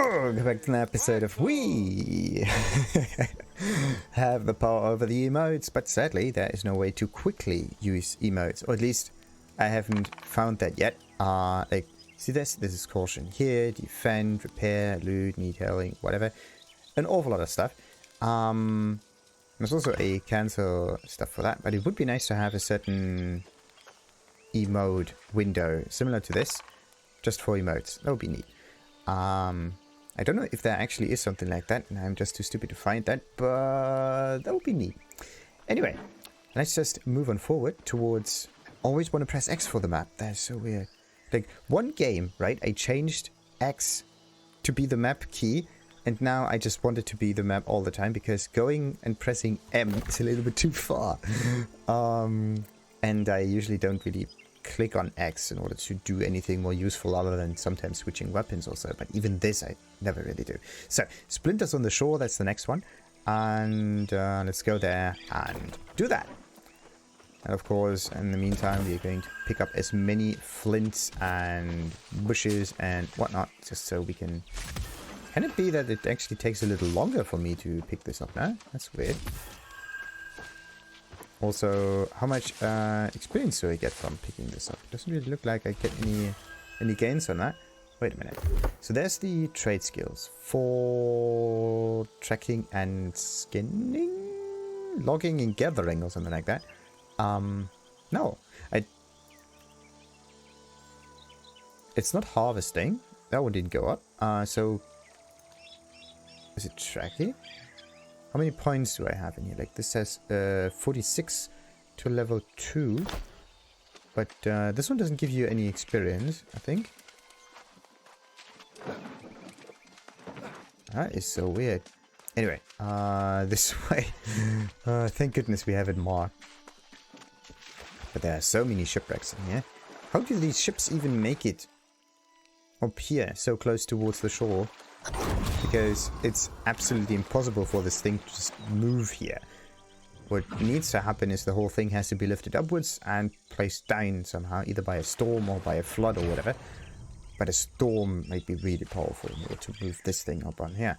Go back to an episode of we have the power over the emotes, but sadly there is no way to quickly use emotes, or at least I haven't found that yet. Like, see this? This is caution here, defend, repair, loot, need healing, whatever. An awful lot of stuff. There's also a cancel stuff for that, but it would be nice to have a certain emote window similar to this, just for emotes. That would be neat. I don't know if there actually is something like that, and I'm just too stupid to find that, but that would be neat. Anyway, let's just move on forward towards... Always want to press X for the map. That's so weird. Like, one game, right, I changed X to be the map key, and now I just want it to be the map all the time, because going and pressing M is a little bit too far. And I usually don't really click on X in order to do anything more useful other than sometimes switching weapons also, but even this I never really do. So, Splinters on the Shore, that's the next one, and let's go there and do that. And of course, in the meantime, we're going to pick up as many flints and bushes and whatnot, just so we can... Can it be that it actually takes a little longer for me to pick this up now? That's weird. Also, how much experience do I get from picking this up? It doesn't really look like I get any gains on that. Wait a minute. So there's the trade skills for tracking and skinning, logging and gathering or something like that. No, it's not harvesting. That one didn't go up. So is it tracking? How many points do I have in here? Like, this says 46 to level 2. But this one doesn't give you any experience, I think. That is so weird. Anyway, this way. Thank goodness we have it marked. But there are so many shipwrecks in here. How do these ships even make it up here, so close towards the shore? Because it's absolutely impossible for this thing to just move here. What needs to happen is the whole thing has to be lifted upwards and placed down somehow, either by a storm or by a flood or whatever. But a storm might be really powerful in order to move this thing up on here.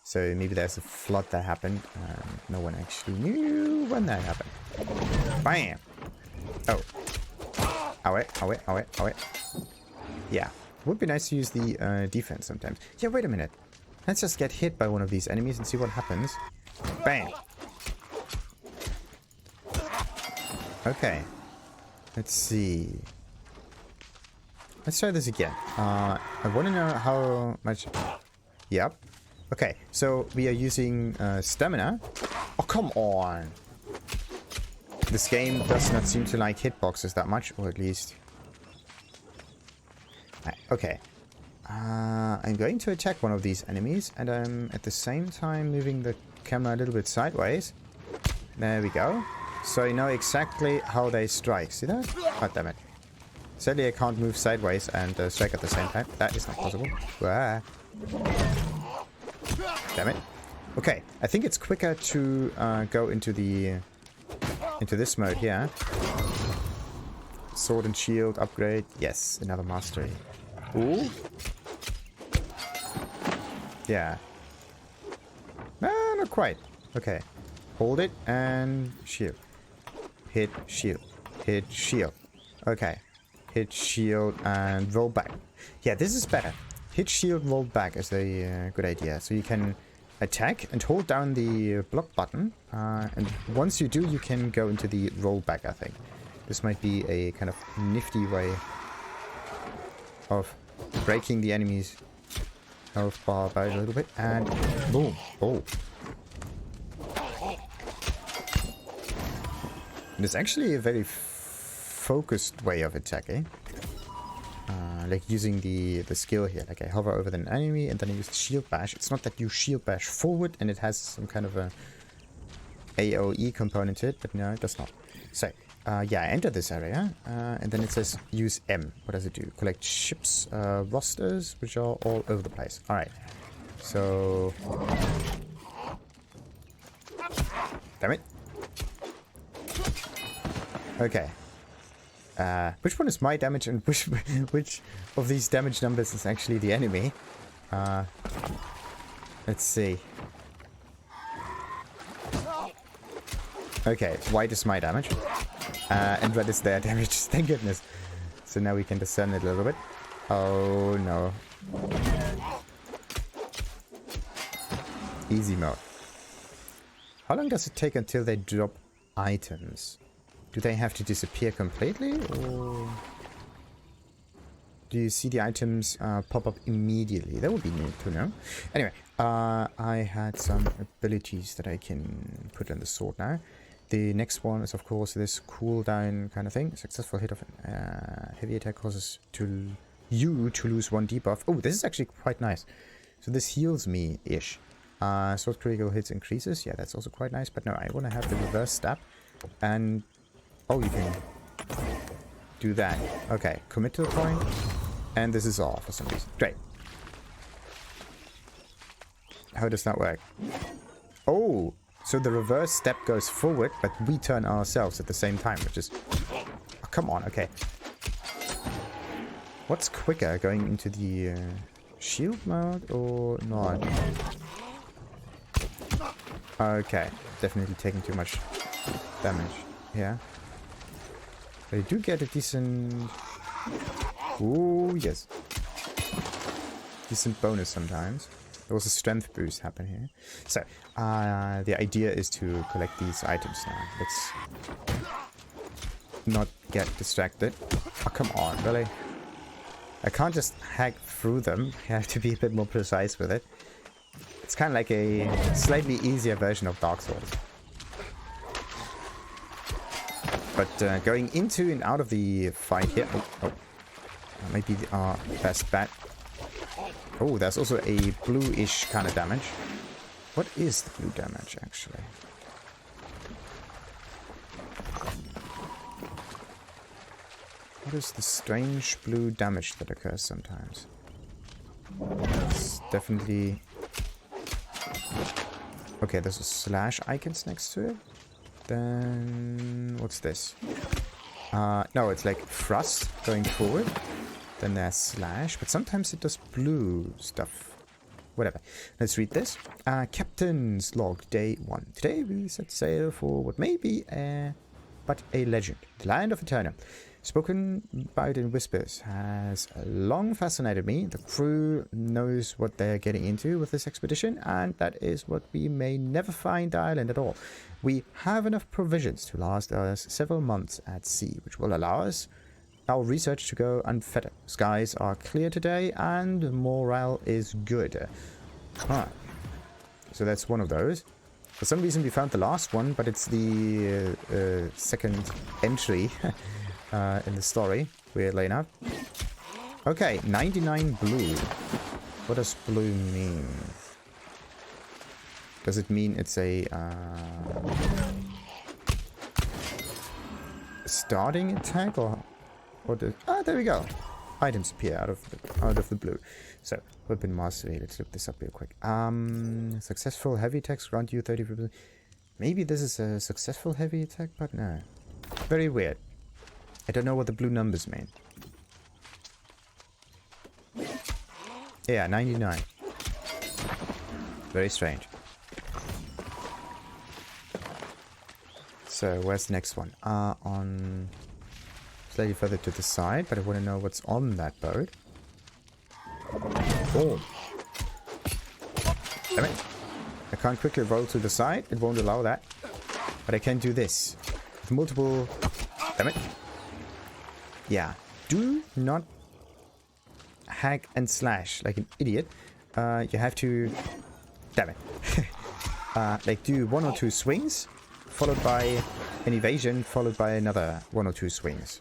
So maybe there's a flood that happened, and no one actually knew when that happened. Bam! Oh. Ow it, ow it, ow it, ow it. Yeah. It would be nice to use the defense sometimes. Yeah, wait a minute. Let's just get hit by one of these enemies and see what happens. Bam! Okay. Let's see. Let's try this again. I want to know how much... Yep. Okay, so we are using stamina. Oh, come on! This game does not seem to like hitboxes that much, or at least... Okay. I'm going to attack one of these enemies, and I'm at the same time moving the camera a little bit sideways. There we go. So I know exactly how they strike. See that? God damn it. Sadly, I can't move sideways and strike at the same time. That is not possible. Ah. Damn it. Okay, I think it's quicker to go into this mode here. Sword and shield upgrade. Yes, another mastery. Ooh. Yeah. No, not quite. Okay. Hold it and shield. Hit, shield. Hit, shield. Okay. Hit, shield, and roll back. Yeah, this is better. Hit, shield, roll back is a good idea. So you can attack and hold down the block button. And once you do, you can go into the roll back, I think. This might be a kind of nifty way of breaking the enemy's health bar by a little bit. And boom. Oh. And it's actually a very focused way of attacking. Like using the skill here. Like I hover over the enemy and then I use the shield bash. It's not that you shield bash forward and it has some kind of a AoE component to it, but no, it does not. So, yeah, I enter this area, and then it says use M. What does it do? Collect ships, rosters, which are all over the place. Alright. So... Damn it. Okay. Which one is my damage and which of these damage numbers is actually the enemy? Let's see. Okay, white is my damage. And red is their damage, thank goodness. So now we can descend it a little bit. Oh no. Easy mode. How long does it take until they drop items? Do they have to disappear completely, or do you see the items pop up immediately? That would be neat to know. Anyway, I had some abilities that I can put on the sword now. The next one is, of course, this cooldown kind of thing. Successful hit of heavy attack causes you to lose 1 debuff. Oh, this is actually quite nice. So this heals me-ish. Sword critical hits increases. Yeah, that's also quite nice. But no, I want to have the reverse stab. And... oh, you can do that. Okay, commit to the point. And this is all for some reason. Great. How does that work? Oh! So the reverse step goes forward, but we turn ourselves at the same time, which is... oh, come on, okay. What's quicker, going into the shield mode or not? Okay, definitely taking too much damage here. But I do get a decent... ooh, yes. Decent bonus sometimes. There was a strength boost happen here. So, the idea is to collect these items now. Let's not get distracted. Oh, come on, really? I can't just hack through them. I have to be a bit more precise with it. It's kind of like a slightly easier version of Dark Souls. But going into and out of the fight here... oh. Maybe our best bet. Oh, there's also a bluish kind of damage. What is the blue damage, actually? What is the strange blue damage that occurs sometimes? It's definitely... okay, there's a slash icons next to it. Then... what's this? No, it's like thrust going forward. Then there's slash, but sometimes it does blue stuff. Whatever. Let's read this. Captain's log, day 1. Today we set sail for what may be but a legend. The land of Eterna. Spoken about in whispers has long fascinated me. The crew knows what they're getting into with this expedition, and that is what we may never find the island at all. We have enough provisions to last us several months at sea, which will allow us our research to go unfettered. Skies are clear today, and morale is good. So that's one of those. For some reason we found the last one, but it's the second entry in the story, weirdly enough. Okay, 99 blue. What does blue mean? Does it mean it's a starting attack, or the... ah, there we go. Items appear out of the blue. So, weapon mastery. Let's look this up real quick. Successful heavy attacks grant you 30%. Maybe this is a successful heavy attack, but no. Very weird. I don't know what the blue numbers mean. Yeah, 99. Very strange. So, where's the next one? On... slightly further to the side, but I want to know what's on that boat. Oh. Damn it. I can't quickly roll to the side. It won't allow that. But I can do this. With multiple... damn it. Yeah. Do not hack and slash like an idiot. You have to... damn it. Like do 1 or 2 swings, followed by an evasion, followed by another 1 or 2 swings.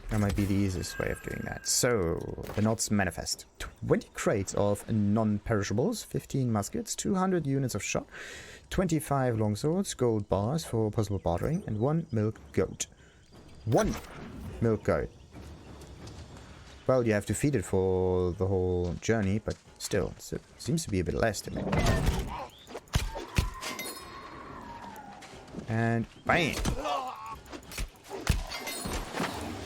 That might be the easiest way of doing that. So, the Nod's Manifest. 20 crates of non-perishables, 15 muskets, 200 units of shot, 25 longswords, gold bars for possible bartering, and 1 milk goat. 1 milk goat. Well, you have to feed it for the whole journey, but still, it seems to be a bit less to me. And bang!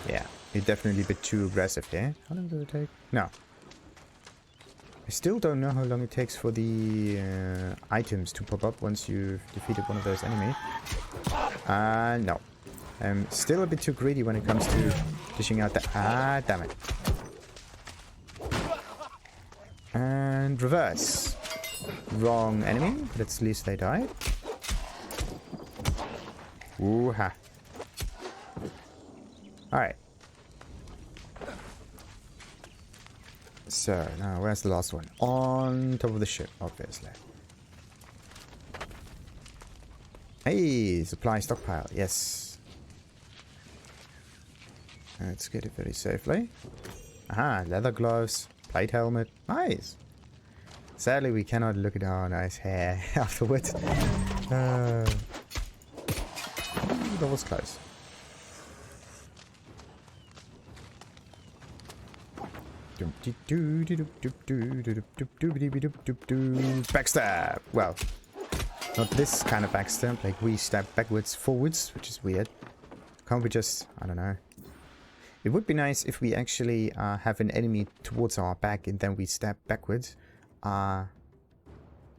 Yeah, you're definitely a bit too aggressive here. How long does it take? No. I still don't know how long it takes for the items to pop up once you've defeated one of those enemies. No. I'm still a bit too greedy when it comes to dishing out the... Ah, damn it. And reverse. Wrong enemy, but at least they died. Ooh-ha. Alright. So, now where's the last one? On top of the ship, obviously. Hey, supply stockpile, yes. Let's get it very safely. Aha, leather gloves, plate helmet, nice. Sadly, we cannot look at our nice hair afterwards. That was close. Backstab! Well, not this kind of backstab, like we stab backwards, forwards, which is weird. Can't we just, I don't know. It would be nice if we actually have an enemy towards our back and then we stab backwards. But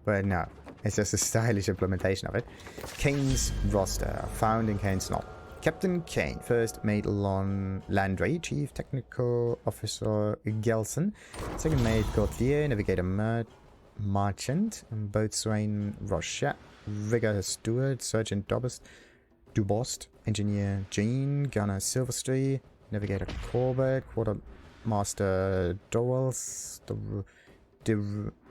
no, it's just a stylish implementation of it. Kane's roster, found in Kane's Knob. Captain Kane, First Mate Landry, Chief Technical Officer Gelson, Second Mate Gauthier, Navigator Marchant, Boatswain Rocha, Rigger Stewart, Sergeant Dubost, Engineer Jean, Gunner Silverstreet, Navigator Corbett, Quartermaster Dorwells,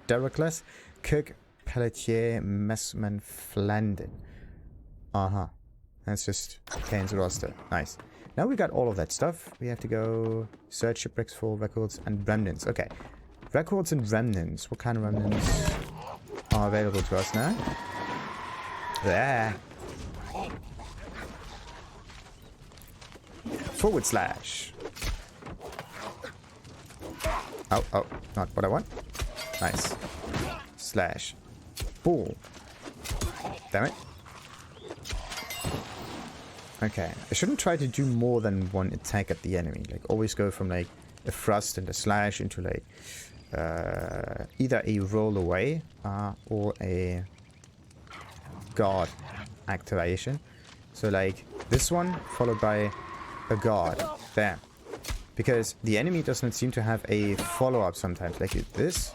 Derrickless, Cook Pelletier, Messman Flandin. That's just Kane's roster. Nice. Now we got all of that stuff. We have to go search shipwrecks for records and remnants. Okay. Records and remnants. What kind of remnants are available to us now? There. Forward slash. Oh, not what I want. Nice. Slash. Ball. Damn it. Okay, I shouldn't try to do more than one attack at the enemy. Like, always go from, like, a thrust and a slash into, like, either a roll away or a guard activation. So, like, this one followed by a guard. There. Because the enemy does not seem to have a follow-up sometimes. Like this.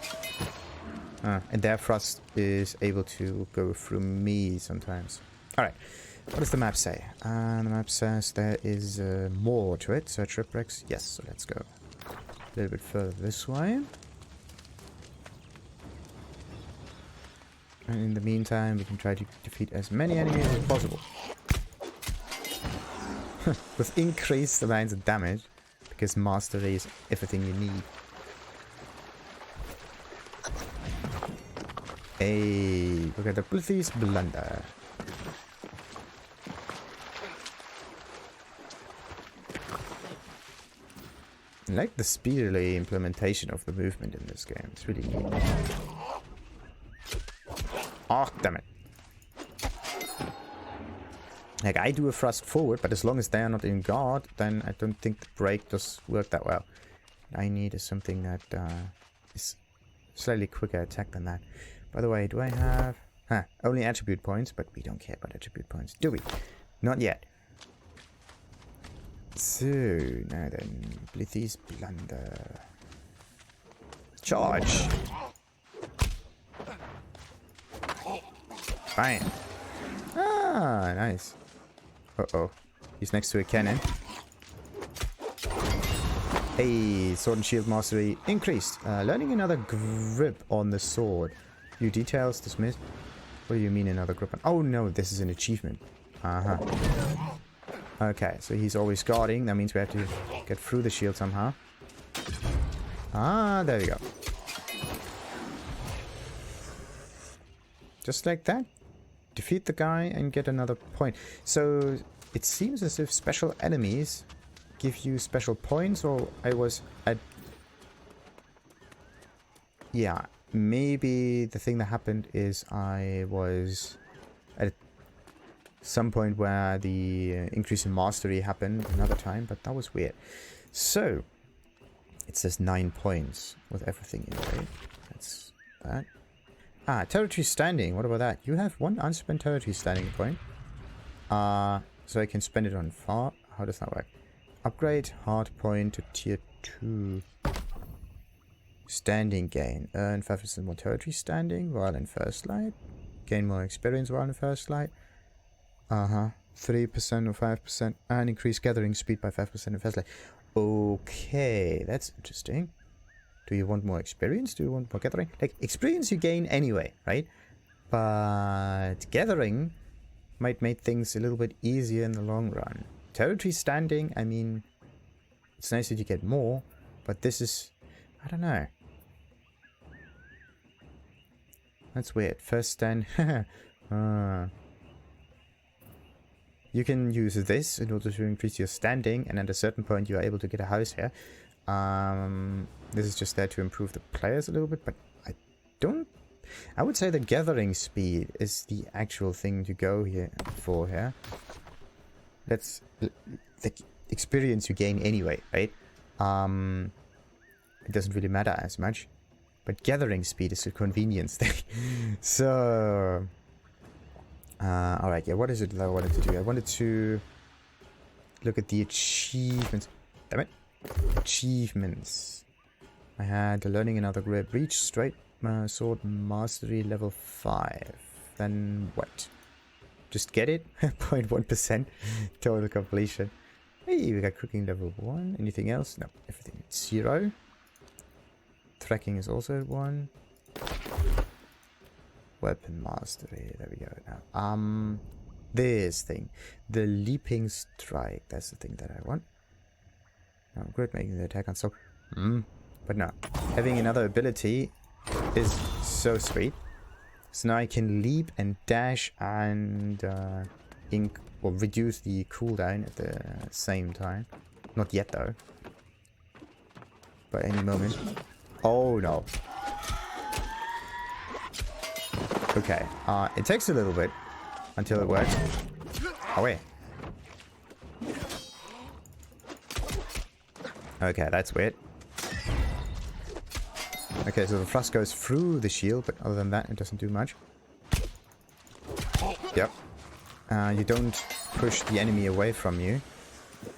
And their thrust is able to go through me sometimes. Alright. What does the map say? The map says there is more to it. Search shipwrecks. Yes, so let's go a little bit further this way. And in the meantime, we can try to defeat as many enemies as possible. With increased amounts of damage, because mastery is everything you need. Hey, look at the Blithy's blunder. I like the speedily implementation of the movement in this game. It's really neat. Oh, damn it. Like, I do a thrust forward, but as long as they are not in guard, then I don't think the break does work that well. What I need is something that is slightly quicker attack than that. By the way, do I have... only attribute points, but we don't care about attribute points, do we? Not yet. So, now then, Blithy's blunder. Charge! Fine. Ah, nice. Uh-oh. He's next to a cannon. Hey, sword and shield mastery increased. Learning another grip on the sword. New details dismissed. What do you mean another grip on? Oh no, this is an achievement. Okay, so he's always guarding. That means we have to get through the shield somehow. Ah, there we go. Just like that. Defeat the guy and get another point. So it seems as if special enemies give you special points, or I was at... Yeah, maybe the thing that happened is I was at some point where the increase in mastery happened another time, but that was weird. So it says 9 points with everything in it. Let's that. Ah, territory standing. What about that? You have one unspent territory standing point. So I can spend it on far. How does that work? Upgrade hard point to tier 2. Standing gain. Earn 5% more territory standing while in first light. Gain more experience while in first light. 3% or 5%. And increase gathering speed by 5% in first light. Okay, that's interesting. Do you want more experience? Do you want more gathering? Like, experience you gain anyway, right? But gathering might make things a little bit easier in the long run. Territory standing, I mean, it's nice that you get more, but this is, I don't know. That's weird. First stand. You can use this in order to increase your standing, and at a certain point you are able to get a house here. This is just there to improve the players a little bit, but I would say the gathering speed is the actual thing to go here for here. That's the experience you gain anyway, right? It doesn't really matter as much. But gathering speed is a convenience thing. So... alright, yeah, what is it that I wanted to do? I wanted to look at the achievements. Damn it. Achievements. I had learning another grip. Reach straight sword mastery level 5. Then what? Just get it? 0.1% total completion. Hey, we got cooking level 1. Anything else? No, everything at 0. Tracking is also at 1. Weapon mastery. There we go. Now, this thing. The leaping strike. That's the thing that I want. No, great, making the attack on so. But no. Having another ability is so sweet. So now I can leap and dash and reduce the cooldown at the same time. Not yet though. But any moment. Oh no. Okay. It takes a little bit until it works. Oh wait. Okay, that's weird. Okay, so the thrust goes through the shield, but other than that, it doesn't do much. Yep. You don't push the enemy away from you,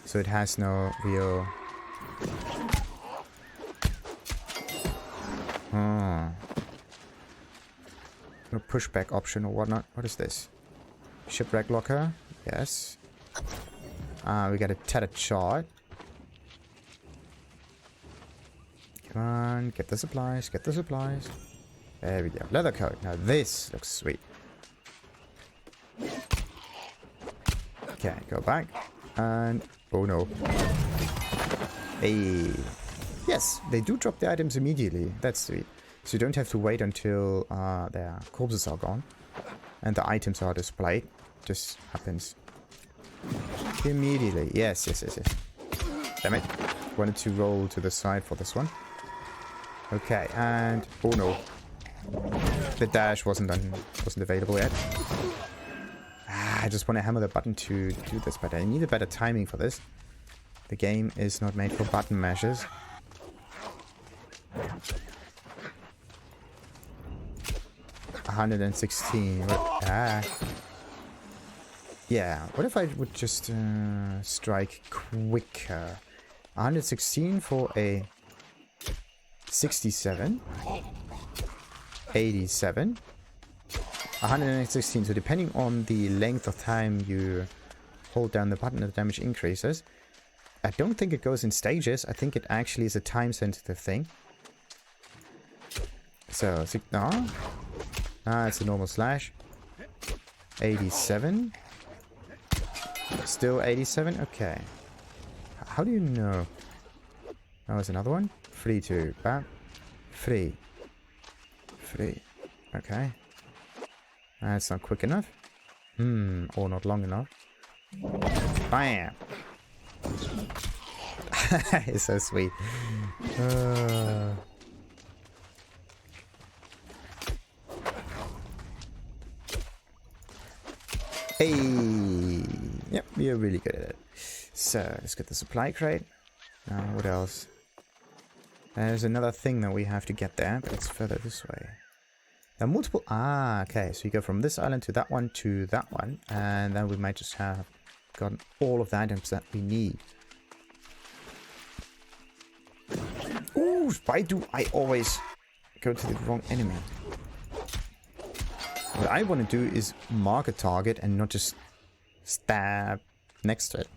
so it has no real... No pushback option or whatnot. What is this? Shipwreck locker? Yes. We got a tattered shard. Come on, get the supplies, get the supplies. There we go. Leather coat. Now this looks sweet. Okay, go back. And... oh no. Hey. Yes, they do drop the items immediately. That's sweet. So you don't have to wait until their corpses are gone. And the items are displayed. Just happens. Immediately. Yes, yes, yes, yes. Damn it. Wanted to roll to the side for this one. Okay, and... oh no. The dash wasn't available yet. I just want to hammer the button to do this, but I need a better timing for this. The game is not made for button mashes. $116. Yeah, what if I would just strike quicker? 116 for a 67. 87. 116. So depending on the length of time you hold down the button, the damage increases. I don't think it goes in stages. I think it actually is a time sensitive thing. So, it's a normal slash. 87. Still 87? Okay. How do you know? Oh, there's another one. 3, 2, bam. 3. 3. Okay. That's not quick enough. Or not long enough. Bam! It's so sweet. Hey! Yep, we are really good at it. So, let's get the supply crate. Now, what else? There's another thing that we have to get there, but it's further this way. There are multiple... Ah, okay. So you go from this island to that one, and then we might just have gotten all of the items that we need. Ooh, why do I always go to the wrong enemy? What I want to do is mark a target and not just stab next to it.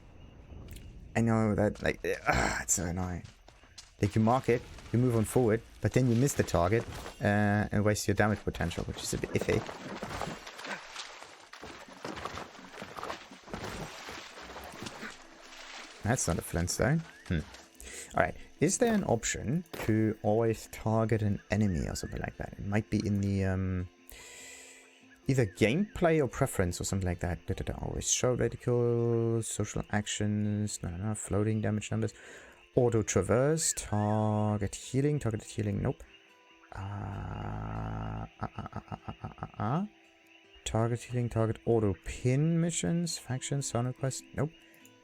I know that, like, it's so annoying. Like, you mark it, you move on forward, but then you miss the target and waste your damage potential, which is a bit iffy. That's not a flintstone. Alright, is there an option to always target an enemy or something like that? It might be in the either gameplay or preference or something like that. Always show radicals, social actions, no, floating damage numbers, auto traverse, target healing, nope. Target healing, target auto pin missions, factions, sound request, nope.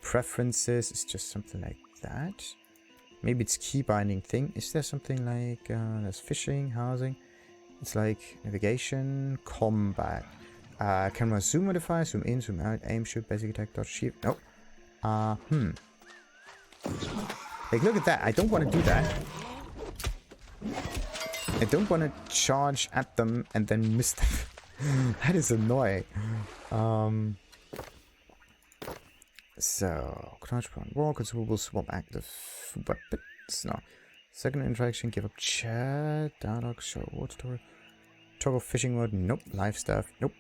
Preferences is just something like that. Maybe it's key binding thing. Is there something like there's fishing, housing? It's like navigation, combat, camera zoom modifier, zoom in, zoom out, aim, shoot, basic attack, dodge, shield. Nope. Like, look at that. I don't want to do that. I don't want to charge at them and then miss them. That is annoying. So, crouch point wall, consumable swap active weapons. No. Second interaction, give up chat, dialogue, show water tower. Toggle fishing mode, nope. Live stuff, nope.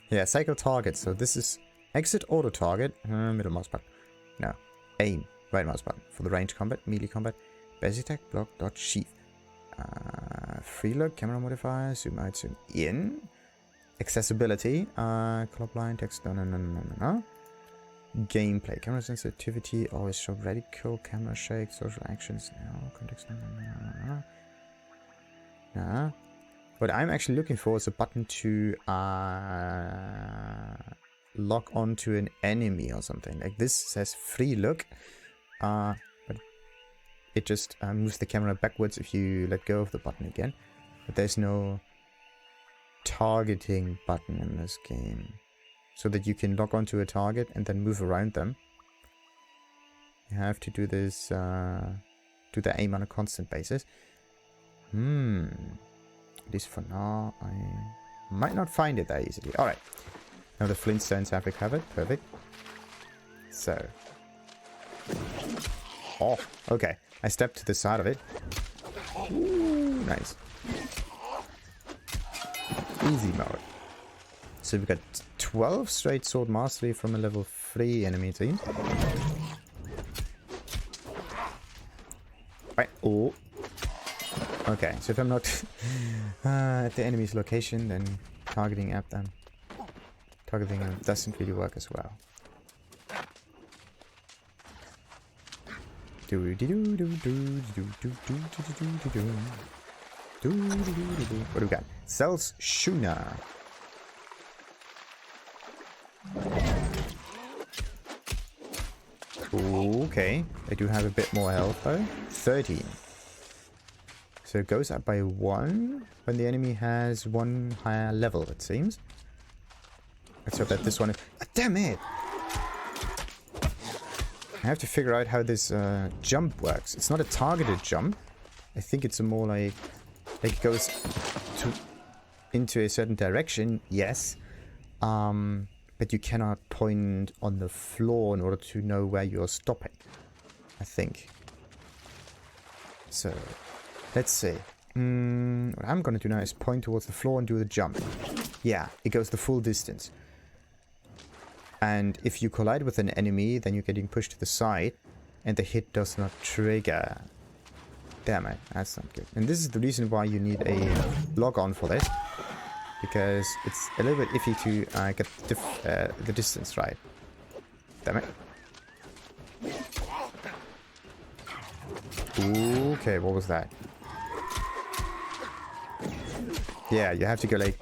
Yeah, cycle target. So this is exit auto target, middle mouse button. No. Aim, right mouse button. For the range combat, melee combat, basic attack, block, dodge, sheath. Free look, camera modifier, zoom out, zoom in. Accessibility, club line, text, no. Gameplay, camera sensitivity, always show radical, camera shake, social actions, no, context, no. What I'm actually looking for is a button to lock onto an enemy or something. Like this says free look, but it just moves the camera backwards if you let go of the button again. But there's no targeting button in this game. So that you can lock onto a target and then move around them. You have to do this, do the aim on a constant basis. At least for now, I might not find it that easily. Alright. Now the Flintstones have recovered. Perfect. So. Oh, okay. I stepped to the side of it. Ooh, nice. Easy mode. So we've got 12 straight sword mastery from a level 3 enemy team. Right. Oh. Okay, so if I'm not at the enemy's location, then targeting at them. Targeting them doesn't really work as well. What do we got? Cells Shuna. Okay, I do have a bit more health though. 13. So it goes up by 1 when the enemy has 1 higher level, it seems. Let's hope that this one is... Ah, damn it! I have to figure out how this jump works. It's not a targeted jump. I think it's a more like it goes into a certain direction, yes. But you cannot point on the floor in order to know where you're stopping, I think. So, let's see. What I'm going to do now is point towards the floor and do the jump. Yeah, it goes the full distance. And if you collide with an enemy, then you're getting pushed to the side, and the hit does not trigger. Damn it, that's not good. And this is the reason why you need a log-on for this. Because it's a little bit iffy to get the distance right. Damn it. Okay, what was that? Yeah, you have to go like...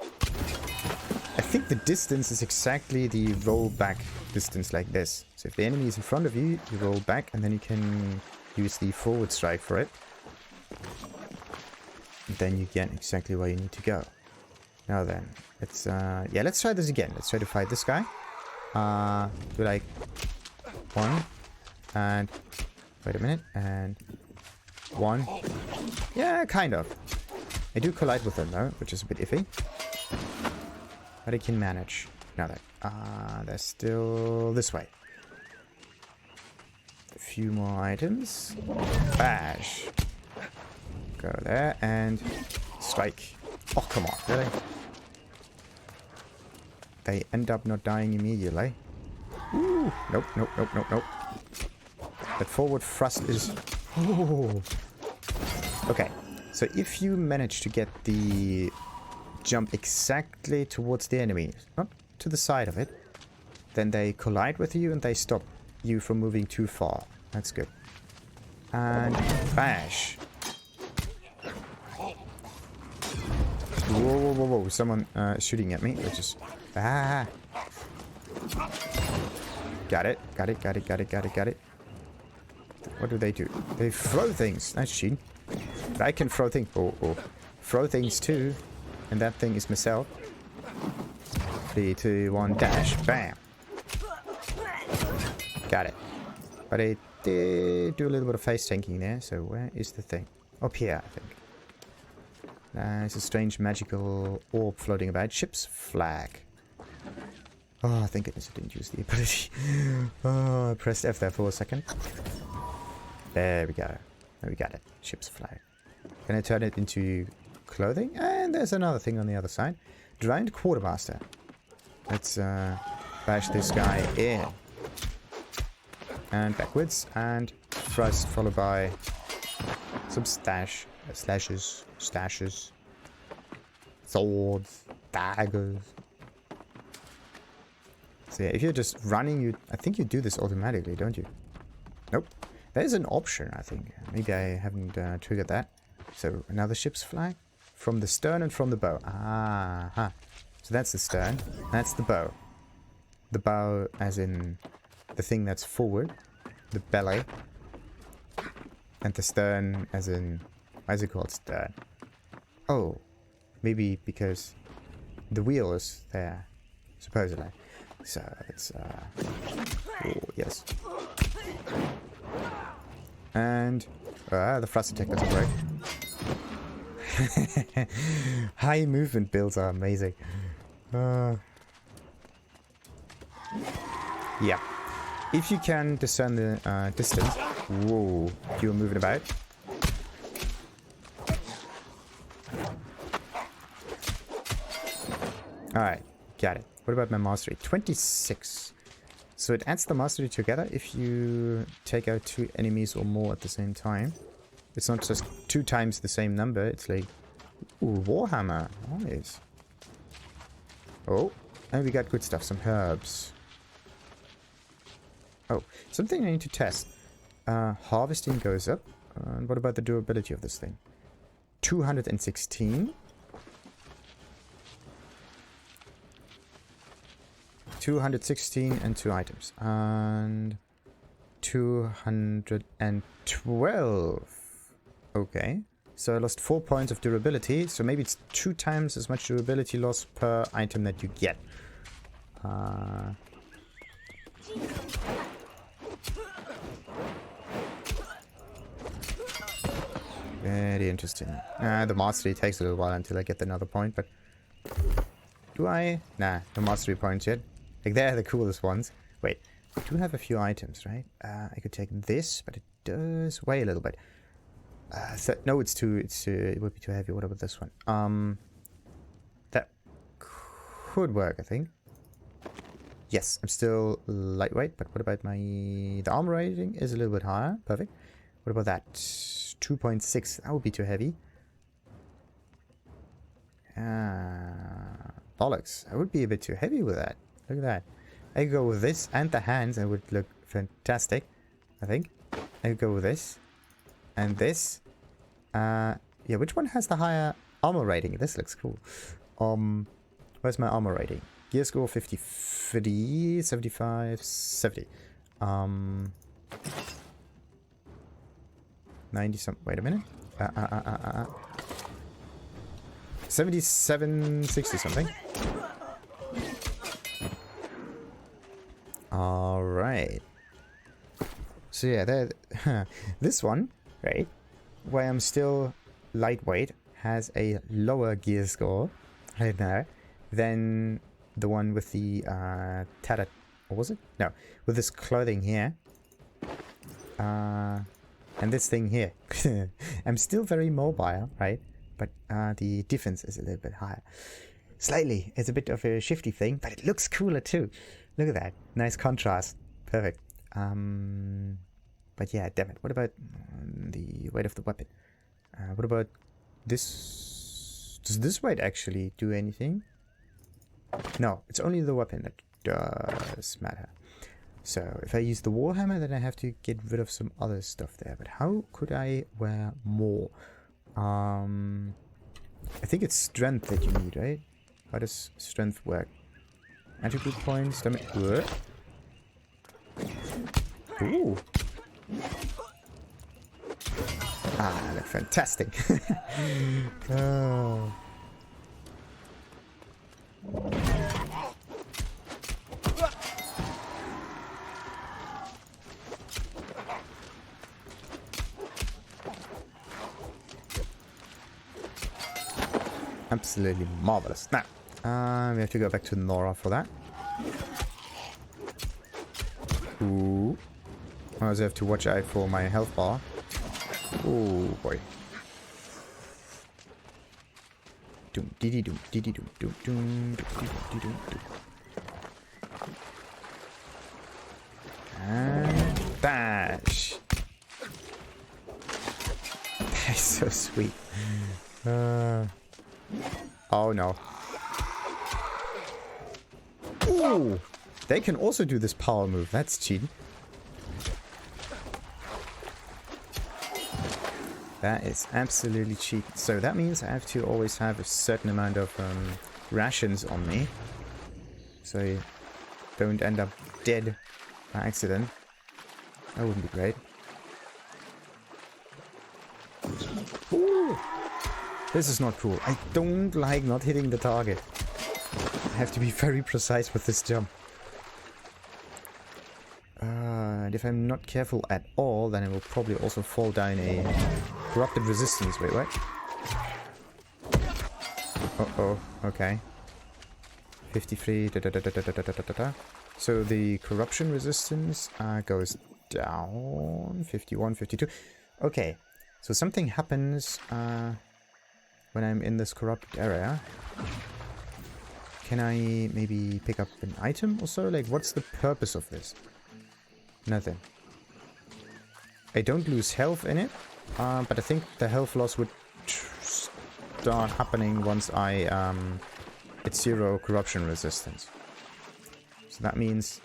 I think the distance is exactly the roll back distance like this. So if the enemy is in front of you, you roll back and then you can use the forward strike for it. then you get exactly where you need to go. Now then, let's yeah, let's try this again. Let's try to fight this guy. Do like 1 and wait a minute, and 1. Yeah, kind of. I do collide with them though, which is a bit iffy. But I can manage. Now that they're still this way. A few more items. Bash. Go there and strike. Oh, come on, really? They end up not dying immediately. Ooh, nope, nope, nope, nope, nope. That forward thrust is... Ooh. Okay, so if you manage to get the jump exactly towards the enemy, not to the side of it, then they collide with you and they stop you from moving too far. That's good. And bash. Whoa, whoa, whoa, whoa. Someone shooting at me, which is... Ah. Got it. Got it, got it, got it, got it, got it. What do? They throw things. That's cheating. But I can throw things. Oh, oh. Throw things too. And that thing is myself. 3, 2, 1, dash. Bam. Got it. But I did do a little bit of face tanking there. So where is the thing? Up here, I think. There's a strange magical orb floating about. Ship's flag. Oh, thank goodness I didn't use the ability. Oh, I pressed F there for a second. There we go. There we got it. Ship's flag. Can I turn it into clothing? And there's another thing on the other side. Drowned quartermaster. Let's bash this guy in. And backwards. And thrust followed by some slashes, swords, daggers. So yeah, if you're just running, I think you do this automatically, don't you? Nope. There's an option, I think. Maybe I haven't triggered that. So another ship's flag from the stern and from the bow. Ah, so that's the stern. That's the bow. The bow, as in the thing that's forward, the belly, and the stern, as in why is it called stern? Oh, maybe because the wheel is there, supposedly. So it's oh yes. And the thrust attack doesn't work. High movement builds are amazing. Yeah. If you can discern the distance. Whoa, you're moving about. Alright, got it. What about my mastery? 26. So it adds the mastery together if you take out 2 enemies or more at the same time. It's not just 2 times the same number, it's like... Ooh, Warhammer. Nice. Oh, and we got good stuff, some herbs. Oh, something I need to test. Harvesting goes up. And what about the durability of this thing? 216. 216 and 2 items. And 212. Okay. So I lost 4 points of durability. So maybe it's 2 times as much durability loss per item that you get. Very interesting. The mastery takes a little while until I get another point, but... Do I? Nah, no mastery points yet. Like, they're the coolest ones. Wait, I do have a few items, right? I could take this, but it does weigh a little bit. So, no, it would be too heavy. What about this one? That could work, I think. Yes, I'm still lightweight, but what about the armor rating is a little bit higher. Perfect. What about that? 2.6. That would be too heavy. Bollocks. I would be a bit too heavy with that. Look at that. I could go with this and the hands and it would look fantastic, I think. I could go with this. And this. Yeah, which one has the higher armor rating? This looks cool. Where's my armor rating? Gear score 53, 75, 70. 90 some. Wait a minute. 77, 60 something. Alright. So yeah, this one, right, where I'm still lightweight, has a lower gear score, right now, than the one with the tattered, what was it? No, with this clothing here. And this thing here. I'm still very mobile, right? But the defense is a little bit higher. Slightly. It's a bit of a shifty thing, but it looks cooler too. Look at that. Nice contrast. Perfect. But yeah, damn it. What about the weight of the weapon? What about this? Does this weight actually do anything? No, it's only the weapon that does matter. So, if I use the Warhammer, then I have to get rid of some other stuff there. But how could I wear more? I think it's strength that you need, right? How does strength work? Attribute points, damage. Ooh. Ah, that's fantastic. Oh. Absolutely marvelous. Now, we have to go back to Nora for that. Ooh. I also have to watch out for my health bar. Oh boy. Doom dee doom dee doom doom doom doom doom. And dash. That's so sweet. Oh no. Ooh! They can also do this power move. That's cheating. That is absolutely cheap. So that means I have to always have a certain amount of rations on me. So I don't end up dead by accident. That wouldn't be great. Ooh. This is not cool. I don't like not hitting the target. I have to be very precise with this jump. And if I'm not careful at all, then I will probably also fall down a corrupted resistance. Wait, what? Uh-oh, okay. 53, So the corruption resistance goes down. 51, 52. Okay, so something happens when I'm in this corrupted area. Can I maybe pick up an item or so? Like, what's the purpose of this? Nothing. I don't lose health in it, but I think the health loss would start happening once I hit 0 corruption resistance. So that means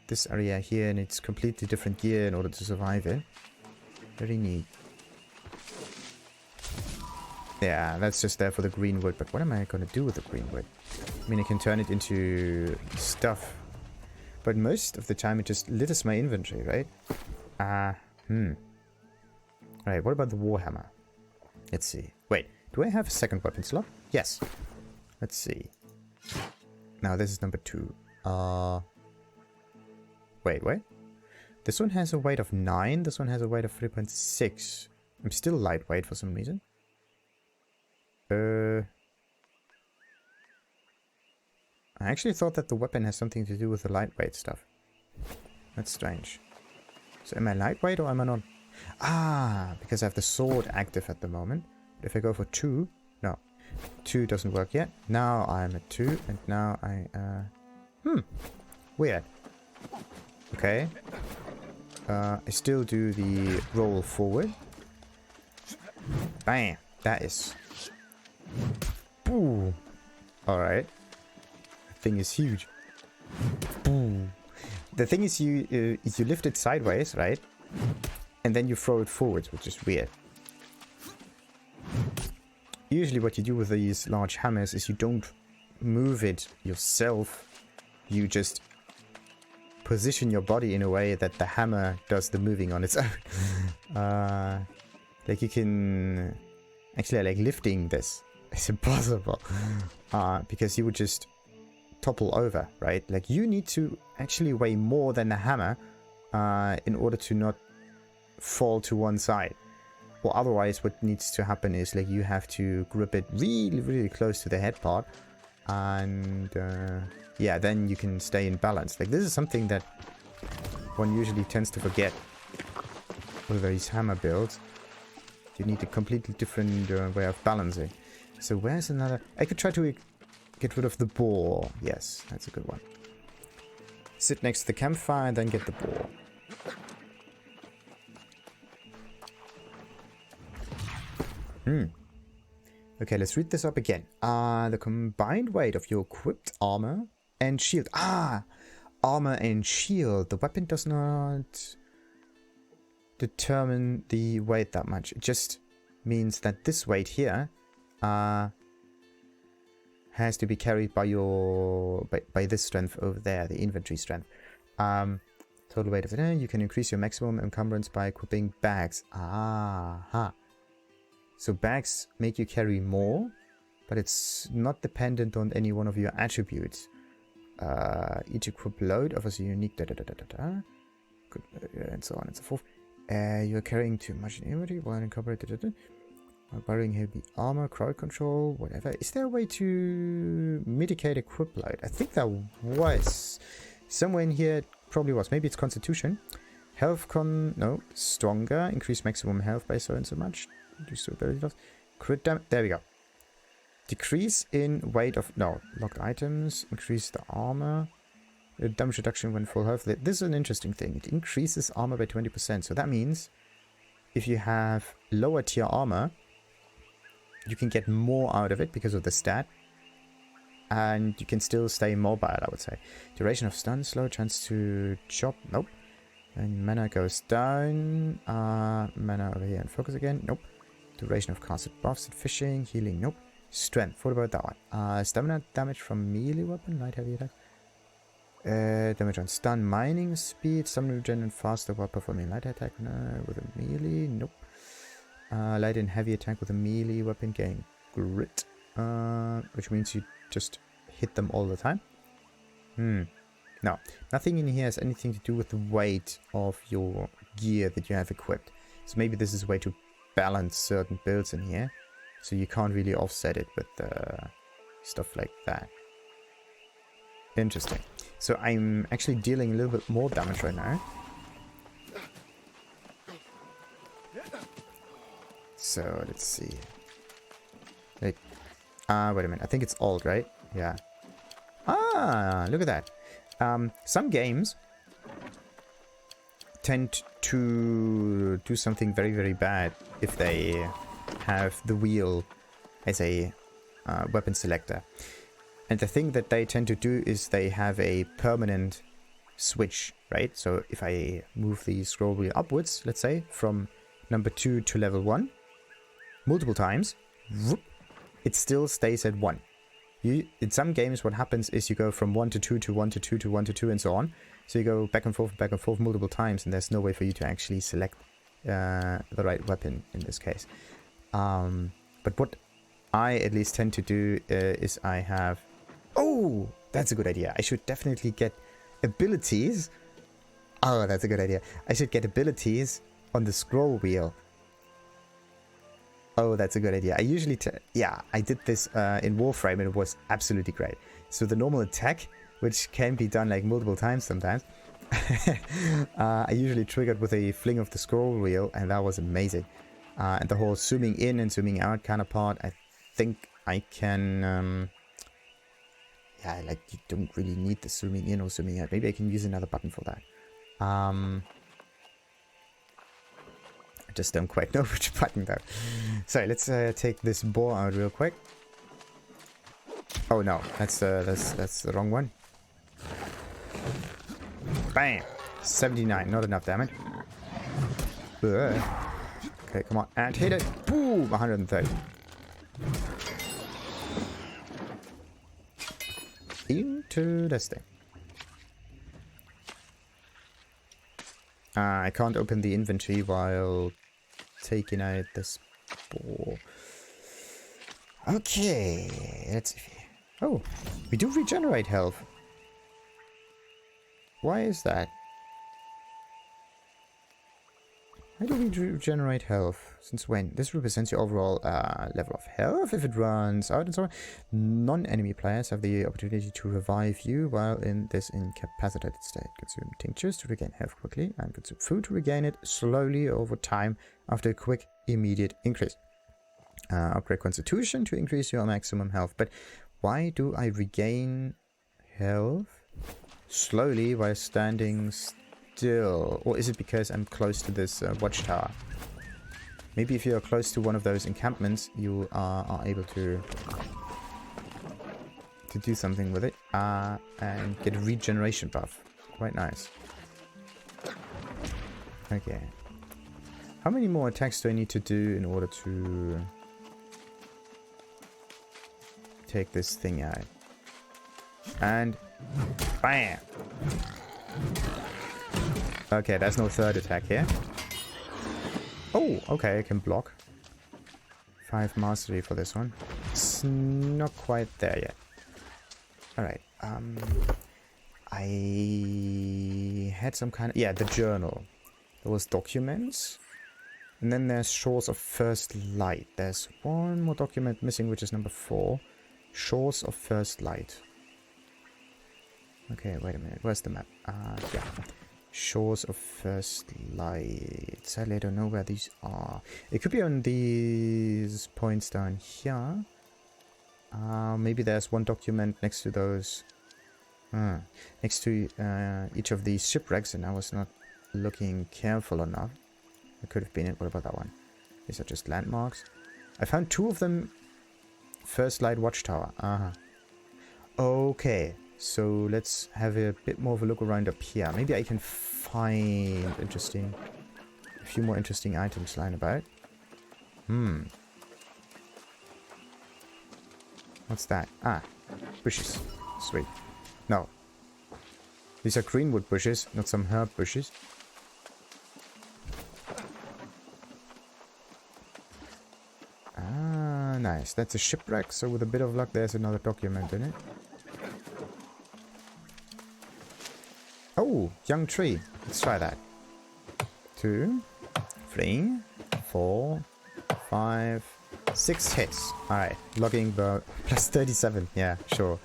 this area here needs completely different gear in order to survive it. Very neat. Yeah, that's just there for the green wood, but what am I going to do with the green wood? I mean, I can turn it into stuff, but most of the time it just litters my inventory, right? Alright, what about the Warhammer? Let's see. Wait, do I have a second weapon slot? Yes. Let's see. Now, this is number 2. Wait. This one has a weight of 9, this one has a weight of 3.6. I'm still lightweight for some reason. I actually thought that the weapon has something to do with the lightweight stuff. That's strange. So am I lightweight or am I not? Ah, because I have the sword active at the moment. But if I go for 2, no. 2 doesn't work yet. Now I'm at 2 and now I, weird. Okay. I still do the roll forward. Bam! That is... Ooh. Alright. The thing is huge. Ooh. The thing is you lift it sideways, right? And then you throw it forwards, which is weird. Usually what you do with these large hammers is you don't move it yourself. You just position your body in a way that the hammer does the moving on its own. Like you can... Actually, I like lifting this. It's impossible. Because you would just topple over, right? Like, you need to actually weigh more than the hammer in order to not fall to one side. Or otherwise, what needs to happen is, like, you have to grip it really, really close to the head part. And, yeah, then you can stay in balance. Like, this is something that one usually tends to forget with these hammer builds. You need a completely different way of balancing. So where's another... I could try to get rid of the boar. Yes, that's a good one. Sit next to the campfire and then get the boar. Okay, let's read this up again. The combined weight of your equipped armor and shield. Armor and shield. The weapon does not determine the weight that much. It just means that this weight here has to be carried by your by this strength over there, the inventory strength. Total weight of it. You can increase your maximum encumbrance by equipping bags. So bags make you carry more, but it's not dependent on any one of your attributes. Each equipped load offers a unique and so on and so forth. You're carrying too much in inventory while incorporated. Borrowing heavy armor, crowd control, whatever. Is there a way to mitigate equip load? I think there was. Somewhere in here it probably was. Maybe it's constitution. Health no, stronger. Increase maximum health by so and so much. Reduce ability loss. Crit damage. There we go. Decrease in weight of... No. Locked items. Increase the armor. Damage reduction when full health. This is an interesting thing. It increases armor by 20%. So that means if you have lower tier armor, you can get more out of it because of the stat. And you can still stay mobile, I would say. Duration of stun, slow, chance to chop. Nope. And mana goes down. Mana over here and focus again. Nope. Duration of casted buffs and fishing. Healing. Nope. Strength. What about that one? Stamina damage from melee weapon. Light heavy attack. Damage on stun. Mining speed. Stamina regen and faster while performing light attack with a melee. Nope. Light and heavy attack with a melee weapon. Gain grit. Which means you just hit them all the time. No, nothing in here has anything to do with the weight of your gear that you have equipped. So maybe this is a way to balance certain builds in here. So you can't really offset it with stuff like that. Interesting. So I'm actually dealing a little bit more damage right now. So let's see. Wait a minute. I think it's alt, right? Yeah. Look at that. Some games tend to do something very, very bad if they have the wheel as a weapon selector. And the thing that they tend to do is they have a permanent switch, right? So if I move the scroll wheel upwards, let's say, from number 2 to level 1, multiple times, it still stays at 1. In some games, what happens is you go from 1 to 2 to 1 to 2 to 1 to 2 and so on. So you go back and forth multiple times, and there's no way for you to actually select the right weapon in this case. But what I at least tend to do is I have... Oh, that's a good idea. I should definitely get abilities. Oh, that's a good idea. I should get abilities on the scroll wheel. Oh, that's a good idea. I usually... yeah, I did this in Warframe and it was absolutely great. So the normal attack, which can be done like multiple times sometimes, I usually triggered with a fling of the scroll wheel, and that was amazing. And the whole zooming in and zooming out kind of part, I think I can... yeah, like you don't really need the zooming in or zooming out. Maybe I can use another button for that. I just don't quite know which button though. So let's take this boar out real quick. Oh no, that's the wrong one. Bam! 79, not enough damage. Ugh. Okay, come on, and hit it. Boom! 130. Interesting. I can't open the inventory while taking out this boar. Okay, let's see. Oh, we do regenerate health. Why is that? Why do we regenerate health? Since when? This represents your overall level of health. If it runs out and so on. Non-enemy players have the opportunity to revive you while in this incapacitated state. Consume tinctures to regain health quickly and consume food to regain it slowly over time after a quick, immediate increase. Upgrade Constitution to increase your maximum health. But why do I regain health slowly while standing still? Or is it because I'm close to this watchtower? Maybe if you're close to one of those encampments, you are able to do something with it and get a regeneration buff. Quite nice. Okay. How many more attacks do I need to do in order to take this thing out? And bam! Okay, there's no third attack here. Oh, okay, I can block. 5 mastery for this one. It's not quite there yet. Alright, I had some kind of... Yeah, the journal. There was documents. And then there's Shores of First Light. There's one more document missing, which is number 4. Shores of First Light. Okay, wait a minute. Where's the map? Yeah. Shores of First Light. Sadly, I don't know where these are. It could be on these points down here. Maybe there's one document next to those. Next to each of these shipwrecks, and I was not looking careful enough. It could have been it. What about that one? These are just landmarks. I found 2 of them. First Light Watchtower. Okay. So let's have a bit more of a look around up here. Maybe I can find a few more interesting items lying about. What's that? Bushes. Sweet. No. These are greenwood bushes, not some herb bushes. Nice. That's a shipwreck, so with a bit of luck there's another document in it. Oh, young tree. Let's try that. 2, 3, 4, 5, 6 hits. Alright, logging the plus 37. Yeah, sure.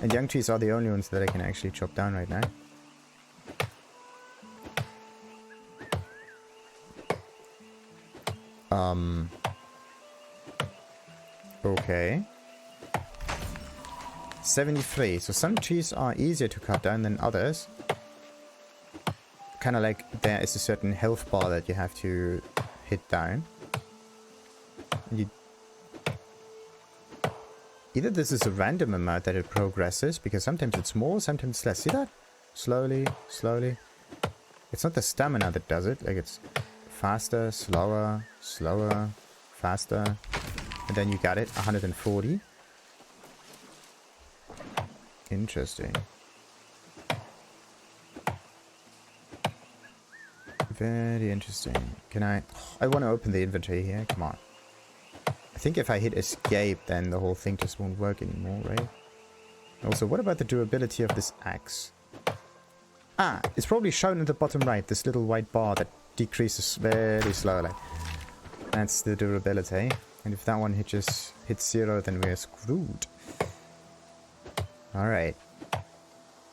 And young trees are the only ones that I can actually chop down right now. Okay. 73. So some trees are easier to cut down than others. Kind of like there is a certain health bar that you have to hit down. Either this is a random amount that it progresses, because sometimes it's more, sometimes it's less. See that? Slowly, slowly. It's not the stamina that does it. Like it's faster, slower, slower, faster. And then you got it, 140. Interesting. Very interesting. Can I want to open the inventory here. Come on. I think if I hit escape, then the whole thing just won't work anymore, right? Also, what about the durability of this axe? It's probably shown at the bottom right, this little white bar that decreases very slowly. That's the durability. And if that one hits 0, then we're screwed. Alright.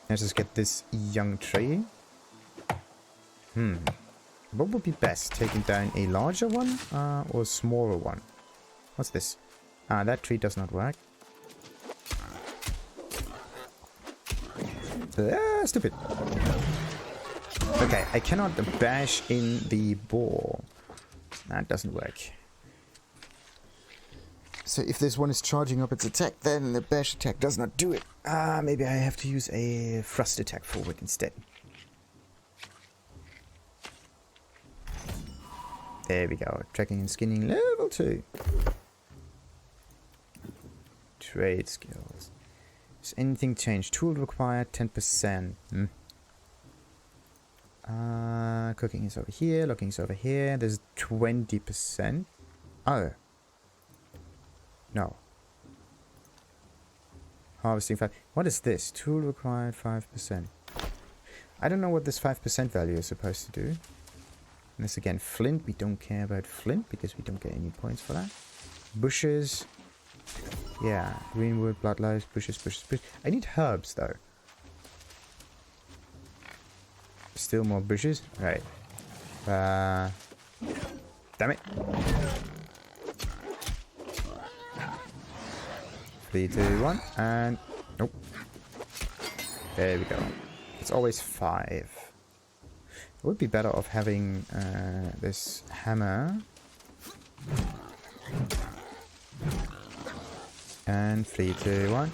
Let's just get this young tree. What would be best? Taking down a larger one or a smaller one? What's this? That tree does not work. Stupid. Okay, I cannot bash in the ball. That doesn't work. So if this one is charging up its attack, then the bash attack does not do it. Maybe I have to use a thrust attack forward instead. There we go. Tracking and skinning level 2. Trade skills. Has anything changed? Tool required 10%. Cooking is over here. Looking is over here. There's 20%. Oh. No. Harvesting 5. What is this? Tool required 5%. I don't know what this 5% value is supposed to do. And this again, flint. We don't care about flint because we don't get any points for that. Bushes. Yeah, greenwood, bloodlight, bushes. I need herbs though. Still more bushes. Right. Damn it. 3, 2, 1, and nope. There we go. It's always 5. It would be better off having this hammer. And 3, 2, 1.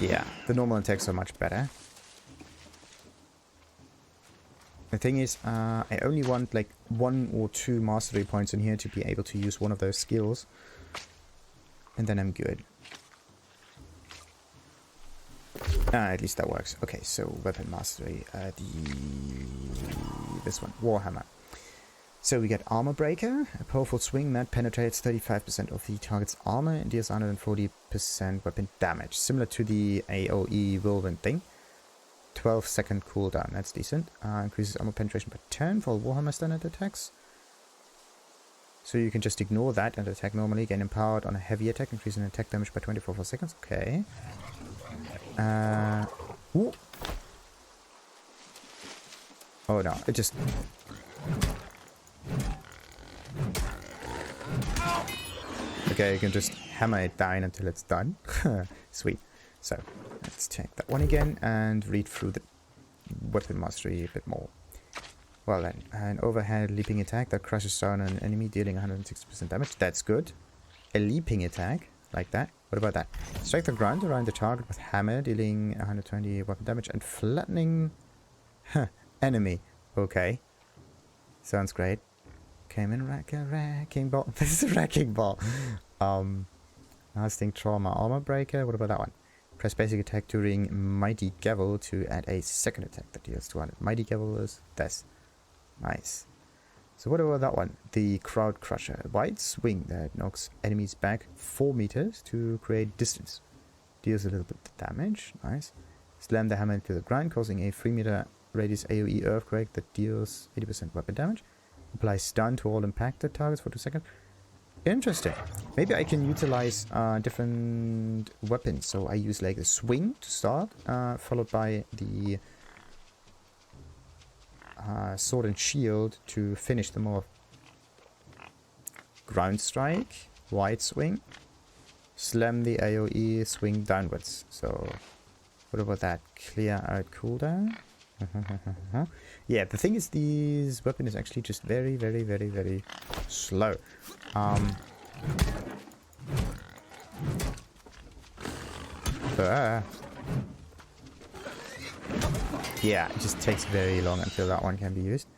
Yeah, the normal attacks are much better. The thing is, I only want like 1 or 2 mastery points in here to be able to use one of those skills. And then I'm good. At least that works. Okay, so weapon mastery. This one, Warhammer. So we get Armor Breaker, a powerful swing that penetrates 35% of the target's armor and deals 140% weapon damage. Similar to the AoE whirlwind thing. 12-second cooldown, that's decent. Increases armor penetration per turn for all Warhammer standard attacks. So you can just ignore that and attack normally. Gain empowered on a heavy attack, increasing attack damage by 24 for seconds. Okay. Ooh. Oh no, it just... Okay, you can just hammer it down until it's done. Sweet. So, let's check that one again and read through the weapon mastery a bit more. Well then, an overhead leaping attack that crushes down an enemy, dealing 160% damage. That's good. A leaping attack, like that. What about that? Strike the ground around the target with hammer, dealing 120 weapon damage and flattening enemy. Okay. Sounds great. Came in wrecking ball. This is a wrecking ball. Lasting trauma, armor breaker. What about that one? Press basic attack during mighty gavel to add a second attack that deals 200. Mighty gavel is this. Nice. So what about that one? The crowd crusher. A wide swing that knocks enemies back 4 meters to create distance. Deals a little bit of damage. Nice. Slam the hammer into the ground, causing a 3-meter radius AoE earthquake that deals 80% weapon damage. Apply stun to all impacted targets for 2 seconds. Interesting. Maybe I can utilize different weapons. So I use like the swing to start, followed by the sword and shield to finish them off. Ground strike, wide swing, slam the AoE, swing downwards. So what about that? Clear out cooldown. Yeah, the thing is, this weapon is actually just very, very, very, very slow. Yeah, it just takes very long until that one can be used.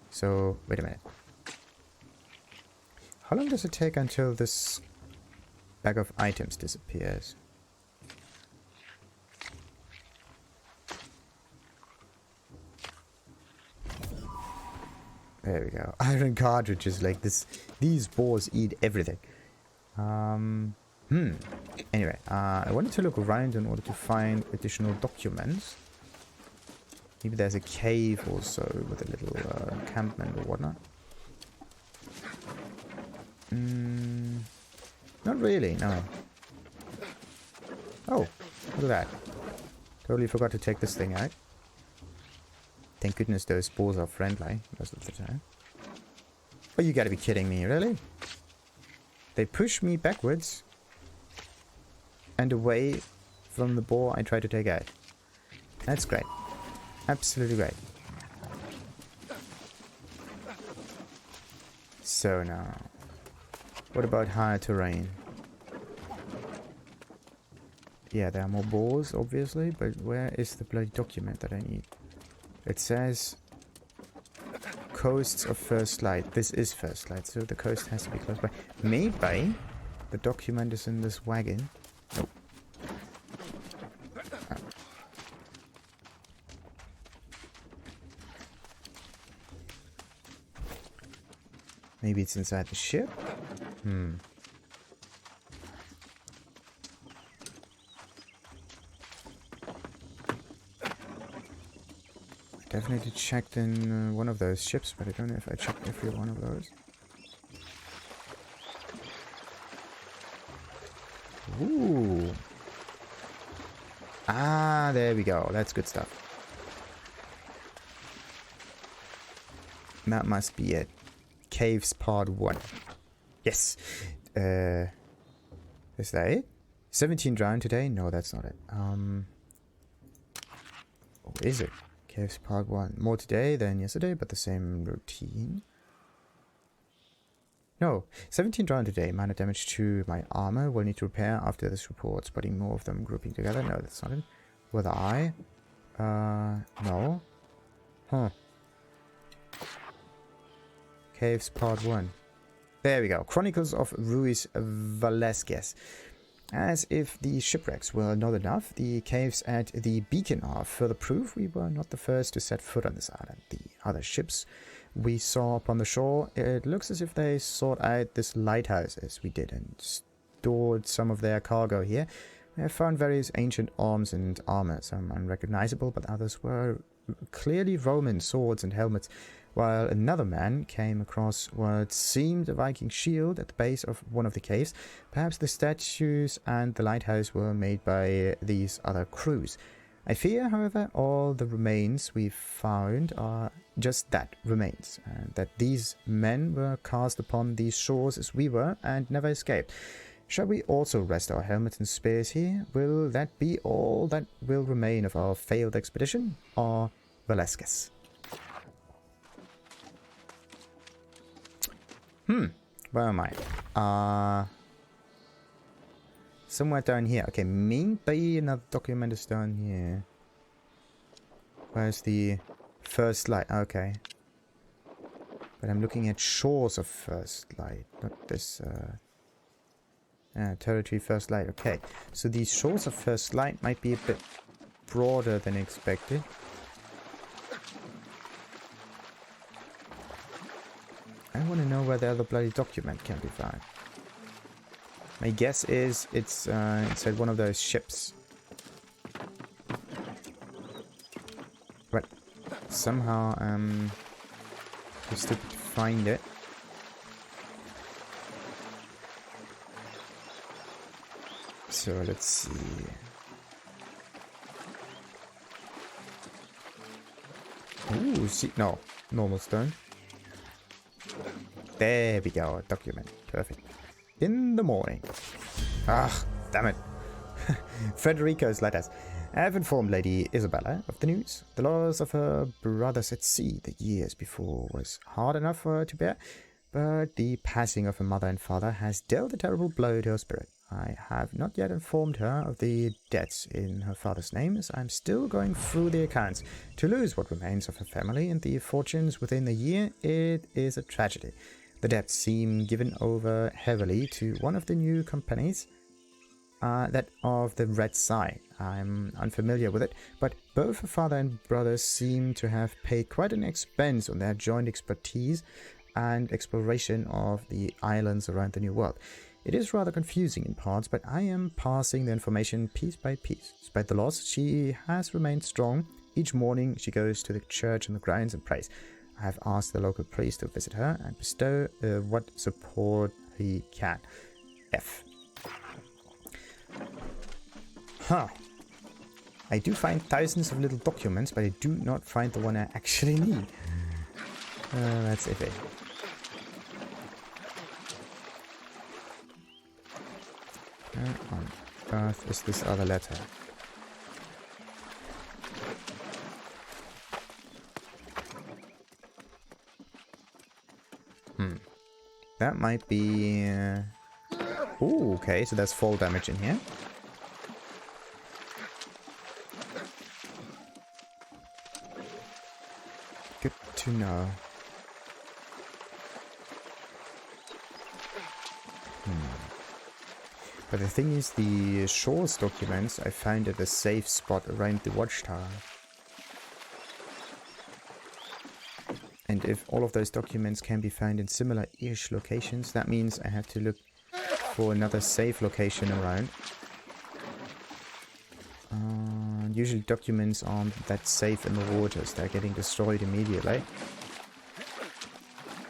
So, wait a minute. How long does it take until this bag of items disappears? There we go. Iron cartridges like this. These boars eat everything. Anyway, I wanted to look around in order to find additional documents. Maybe there's a cave also with a little encampment or whatnot. Not really, no. Oh, look at that. Totally forgot to take this thing out. Thank goodness those spores are friendly most of the time. Oh, you gotta be kidding me, really? They push me backwards and away from the boar I try to take out. That's great. Absolutely great. So now, what about higher terrain? Yeah, there are more boars, obviously, but where is the bloody document that I need? It says coasts of First Light. This is First Light, so the coast has to be close by. Maybe the document is in this wagon. Nope. Oh. Maybe it's inside the ship? definitely checked in one of those ships, but I don't know if I checked every one of those. Ooh. Ah, there we go. That's good stuff. That must be it. Caves Part 1. Yes. Is that it? 17 drowned today? No, that's not it. What is it? Caves Part 1. More today than yesterday, but the same routine. No. 17 drowned today. Minor damage to my armor. Will need to repair after this report. Spotting more of them grouping together. No, that's not it. With the eye? No. Huh. Caves Part 1. There we go. Chronicles of Ruiz Velasquez. As if the shipwrecks were not enough, the caves at the beacon are further proof we were not the first to set foot on this island. The other ships we saw upon the shore, it looks as if they sought out this lighthouse as we did and stored some of their cargo here. We have found various ancient arms and armor, some unrecognizable, but others were clearly Roman swords and helmets, while another man came across what seemed a Viking shield at the base of one of the caves. Perhaps the statues and the lighthouse were made by these other crews. I fear, however, all the remains we've found are just that, remains, and that these men were cast upon these shores as we were and never escaped. Shall we also rest our helmets and spears here? Will that be all that will remain of our failed expedition? Or Velasquez? Where am I? Somewhere down here. Okay, maybe another document is down here. Where's the first light? Okay. But I'm looking at shores of first light, not this, territory first light. Okay, so these shores of first light might be a bit broader than expected. I want to know where the other bloody document can be found. My guess is it's inside one of those ships. But somehow I'm too stupid to find it. So let's see. Ooh, see, no, normal stone. There we go, document. Perfect. In the morning. Ah, damn it. Frederico's letters. I have informed Lady Isabella of the news. The loss of her brothers at sea the years before was hard enough for her to bear, but the passing of her mother and father has dealt a terrible blow to her spirit. I have not yet informed her of the debts in her father's name, as I am still going through the accounts. To lose what remains of her family and the fortunes within a year, it is a tragedy. The debts seem given over heavily to one of the new companies, that of the Red Side. I'm unfamiliar with it, but both her father and brothers seem to have paid quite an expense on their joint expertise and exploration of the islands around the New World. It is rather confusing in parts, but I am passing the information piece by piece. Despite the loss, she has remained strong. Each morning she goes to the church on the grounds and prays. I have asked the local priest to visit her and bestow what support he can. F. Huh. I do find thousands of little documents, but I do not find the one I actually need. That's iffy. Where on earth is this other letter? That might be... Ooh, okay, so there's fall damage in here. Good to know. But the thing is, the shores documents I found at a safe spot around the watchtower. And if all of those documents can be found in similar-ish locations, that means I have to look for another safe location around. Usually documents aren't that safe in the waters. They're getting destroyed immediately.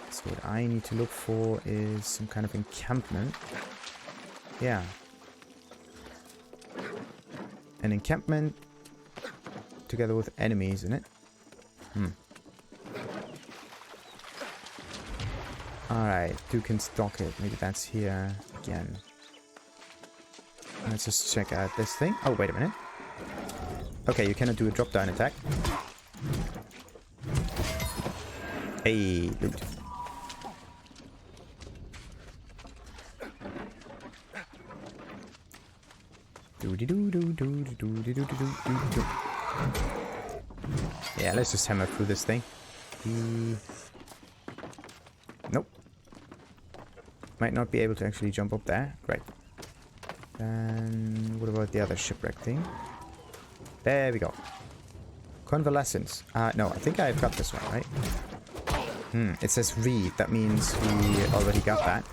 So what I need to look for is some kind of encampment. Yeah. An encampment together with enemies in it. Alright, Dukin's Docket. Maybe that's here again. Let's just check out this thing. Oh, wait a minute. Okay, you cannot do a drop-down attack. Hey, loot. Yeah, let's just hammer through this thing. Nope. Might not be able to actually jump up there. Great. Then what about the other shipwreck thing? There we go. Convalescence. No, I think I've got this one, right? It says read. That means we already got that.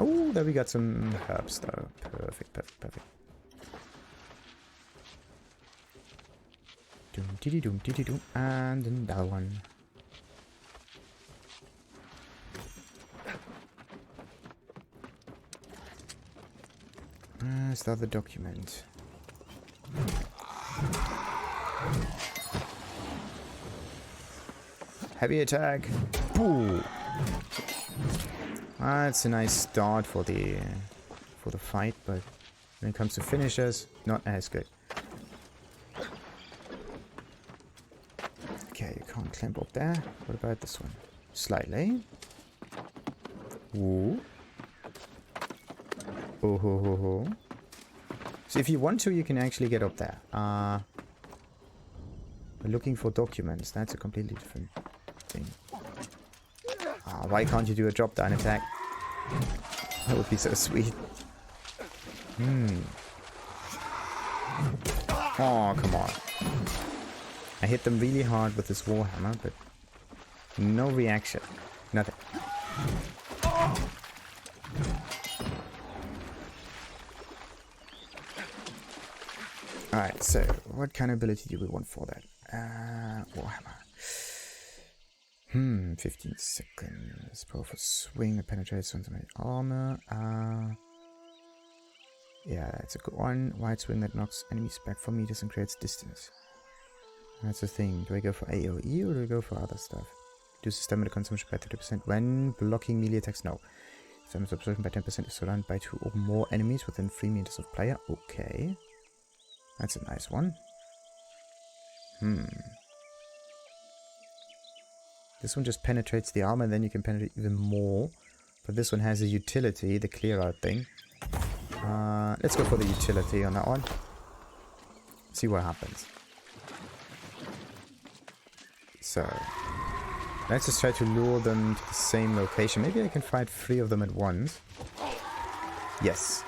Oh, there we got some herbs though. Perfect, perfect, perfect. Doom diddy doom diddy doom, and another one. Where's the other document? Heavy attack. Boo. That's a nice start for the fight, but when it comes to finishers, not as good. Okay, you can't climb up there. What about this one? Slightly. Ooh. Oh ho ho ho. So if you want to, you can actually get up there. We're looking for documents. That's a completely different thing. Why can't you do a drop-down attack? That would be so sweet. Oh, come on. I hit them really hard with this Warhammer, but no reaction. Nothing. Alright, so what kind of ability do we want for that? Warhammer. 15 seconds. Powerful swing that penetrates onto my armor. Yeah, that's a good one. Wide swing that knocks enemies back 4 meters and creates distance. That's the thing. Do I go for AoE or do I go for other stuff? Reduces stamina consumption by 30% when blocking melee attacks. No. Stamina absorption by 10% if surrounded by 2 or more enemies within 3 meters of player. Okay. That's a nice one. This one just penetrates the armor, and then you can penetrate even more. But this one has a utility, the clear out thing. Let's go for the utility on that one. See what happens. So, let's just try to lure them to the same location. Maybe I can fight 3 of them at once. Yes.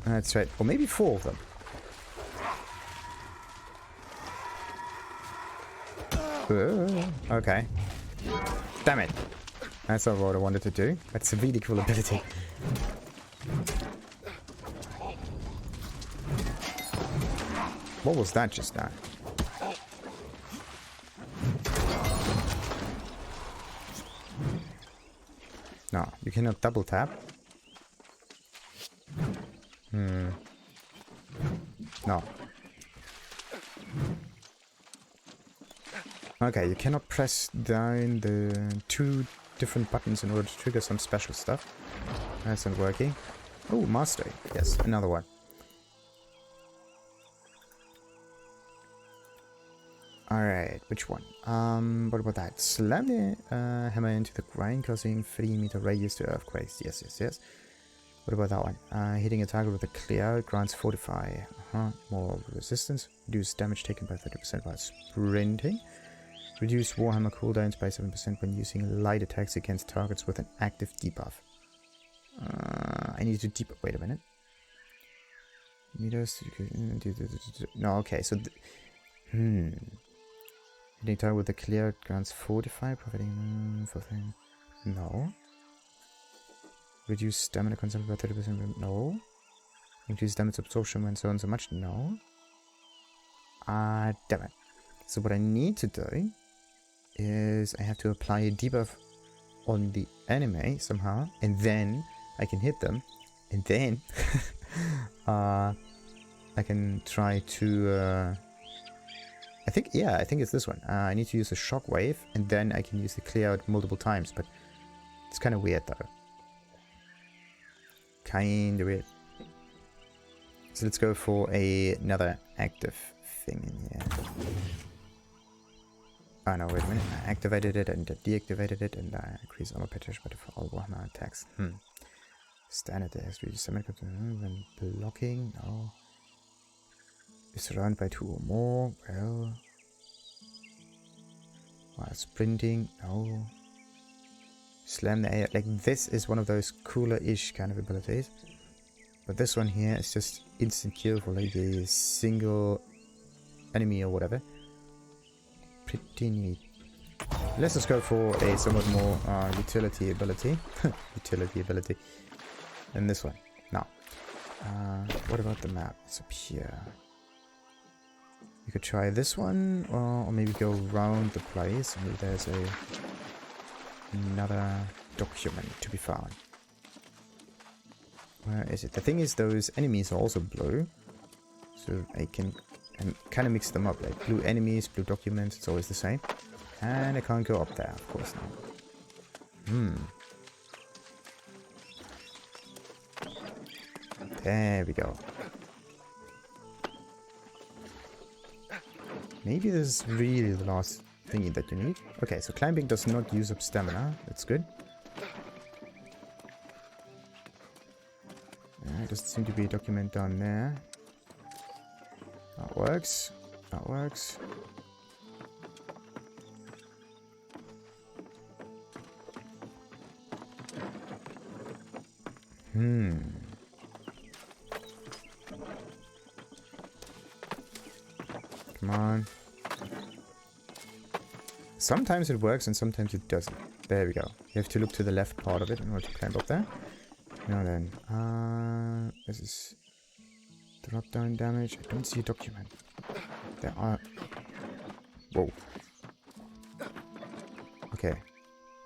That's right. Or maybe 4 of them. Okay. Damn it. That's not what I wanted to do. That's a really cool ability. What was that just now? No, you cannot double tap. No. Okay, you cannot press down the 2 different buttons in order to trigger some special stuff. That's not working. Oh, mastery. Yes, another one. Alright, which one? What about that? Slam the hammer into the ground, causing 3-meter radius to earthquakes. Yes, yes, yes. What about that one? Hitting a target with a clear grants fortify. More resistance. Reduce damage taken by 30% while sprinting. Reduce Warhammer cooldowns by 7% when using light attacks against targets with an active debuff. I need to debuff. Wait a minute. Meters. No, okay. So, Hitting target with the clear grants fortify, profiting for thing. No. Reduce stamina consumption by 30%. No. Increase damage absorption when so and so much. No. Damn it. So what I need to do is I have to apply a debuff on the enemy somehow, and then I can hit them, and then I can try to I think it's this one. I need to use a shockwave, and then I can use the clear out multiple times, but it's kind of weird though. Kinda weird. So let's go for another active thing in here. Oh no, wait a minute. I activated it and deactivated it, and I increase armor penetration for all Warhammer attacks. Standard has reduced summon when blocking. No. Is surrounded by 2 or more. Well. While sprinting. No. Slam the air. Like, this is one of those cooler-ish kind of abilities. But this one here is just instant kill for like a single enemy or whatever. Pretty neat. Let's just go for a somewhat more utility ability. Utility ability. And this one. Now. What about the map? It's up here. You could try this one, or maybe go around the place. Maybe there's another document to be found. Where is it? The thing is, those enemies are also blue. So I can kind of mix them up. Like blue enemies, blue documents, it's always the same. And I can't go up there, of course not. There we go. Maybe this is really the last thingy that you need. Okay, so climbing does not use up stamina. That's good. There doesn't seem to be a document down there. That works. That works. Come on. Sometimes it works and sometimes it doesn't. There we go. You have to look to the left part of it in order to climb up there. Now then, this is drop down damage. I don't see a document. There are... Whoa. Okay.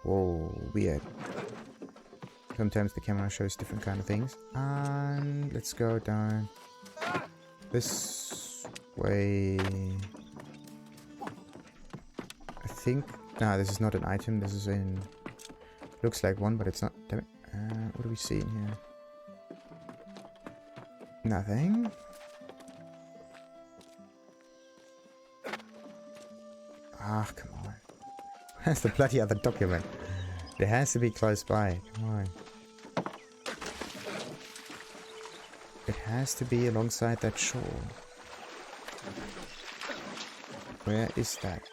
Whoa, weird. Sometimes the camera shows different kind of things. And let's go down this way. I think... Nah, this is not an item. This is in... Looks like one, but it's not. Damn it. What do we see in here? Nothing. Ah, come on. That's the bloody other document. It has to be close by. Come on. It has to be alongside that shore. Where is that?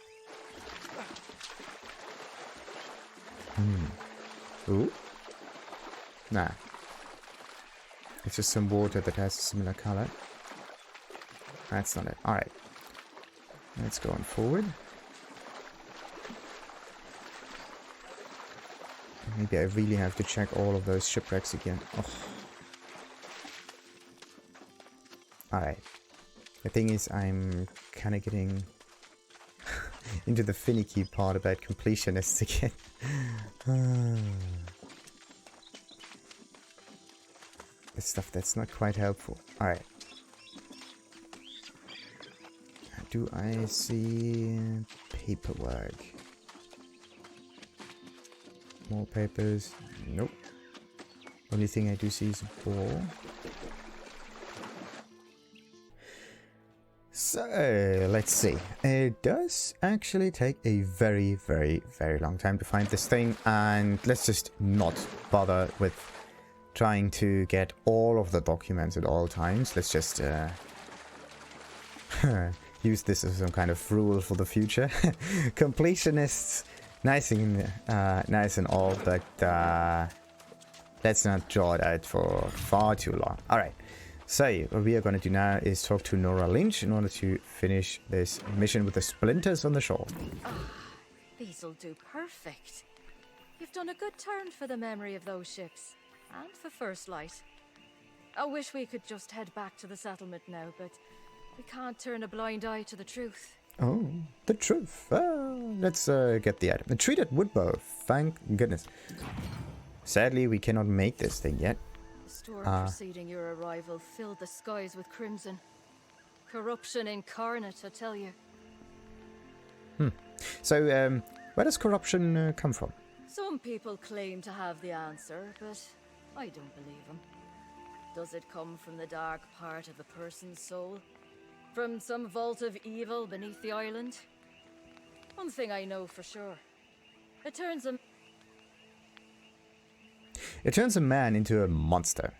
Ooh? Nah. It's just some water that has a similar color. That's not it. Alright. Let's go on forward. Maybe I really have to check all of those shipwrecks again. Oh. Alright. The thing is, I'm kind of getting into the finicky part about completionists again. This stuff that's not quite helpful. Alright. Do I see paperwork? More papers? Nope. Only thing I do see is a ball. So, let's see. It does actually take a very, very, very long time to find this thing, and let's just not bother with trying to get all of the documents at all times. Let's just use this as some kind of rule for the future. Completionists, nice and all, but let's not draw it out for far too long. Alright, So, what we are going to do now is talk to Nora Linch in order to finish this mission with the Splinters on the shore. These'll do perfect. You've done a good turn for the memory of those ships, and for First Light. I wish we could just head back to the settlement now, but we can't turn a blind eye to the truth. Oh, the truth. Let's get the item. The treated woodbow, thank goodness. Sadly, we cannot make this thing yet. The storm preceding your arrival filled the skies with crimson. Corruption incarnate, I tell you. So, where does corruption come from? Some people claim to have the answer, but I don't believe them. Does it come from the dark part of a person's soul? From some vault of evil beneath the island? One thing I know for sure. It turns a man into a monster.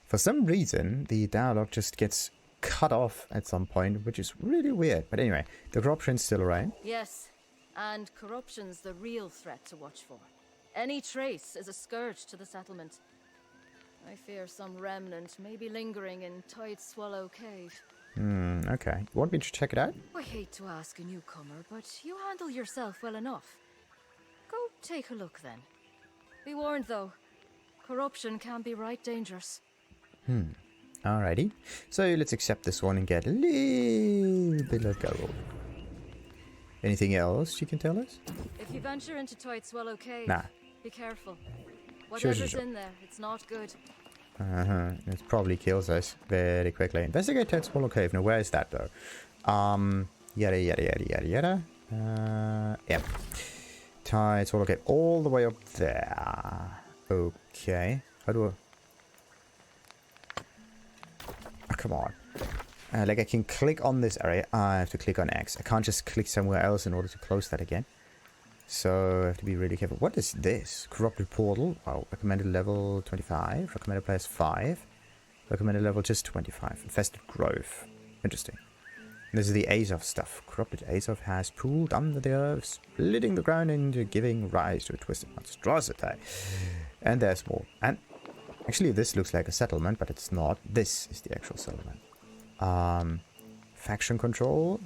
For some reason, the dialogue just gets cut off at some point, which is really weird. But anyway, the corruption's still around. Yes, and corruption's the real threat to watch for. Any trace is a scourge to the settlement. I fear some remnant may be lingering in Tide Swallow Cave. Okay. Want me to check it out? I hate to ask a newcomer, but you handle yourself well enough. Go take a look then. Be warned though, corruption can be right dangerous. Alrighty. So let's accept this one and get a little bit of gold. Anything else you can tell us? If you venture into Tide Swallow Cave, be careful. Sure. Whatever's in there, it's not good. It probably kills us very quickly. Investigate Tide Swallow Cave. Now, where is that though? Yada yada yada yada yada. Yeah. Tide Swallow Cave, all the way up there. Okay. How do I? Oh, come on. Like I can click on this area. I have to click on X. I can't just click somewhere else in order to close that again. So I have to be really careful. What is this? Corrupted portal. Wow. Recommended level 25. Recommended players 5. Recommended level just 25. Infested grove. Interesting. This is the Azov stuff. Corrupted Azov has pooled under the earth, splitting the ground into giving rise to a twisted monstrosity. And there's more. And actually this looks like a settlement, but it's not. This is the actual settlement. Faction control.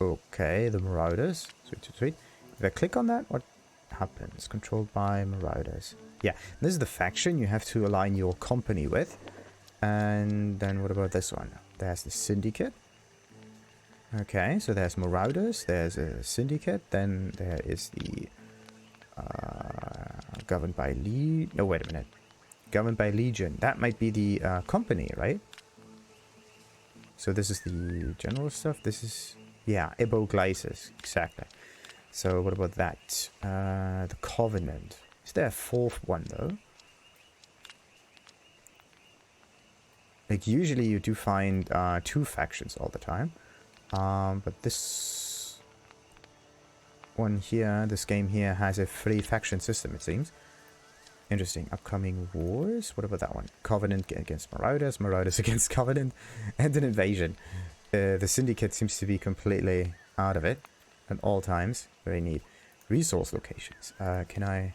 Okay, the Marauders. Sweet, sweet. If I click on that, what happens? Controlled by Marauders. Yeah, this is the faction you have to align your company with. And then what about this one? There's the Syndicate. Okay, so there's Marauders, there's a Syndicate, then there is the governed by Legion. No, wait a minute. Governed by Legion. That might be the company, right? So this is the general stuff. This is, yeah, Ebo Glaciers, exactly. So what about that? The Covenant. Is there a fourth one though? Like usually you do find 2 factions all the time. But this one here, this game here has a 3 faction system, it seems. Interesting. Upcoming wars. What about that one? Covenant against Marauders, Marauders against Covenant, and an invasion. The Syndicate seems to be completely out of it at all times. Very neat. Resource locations. Can I?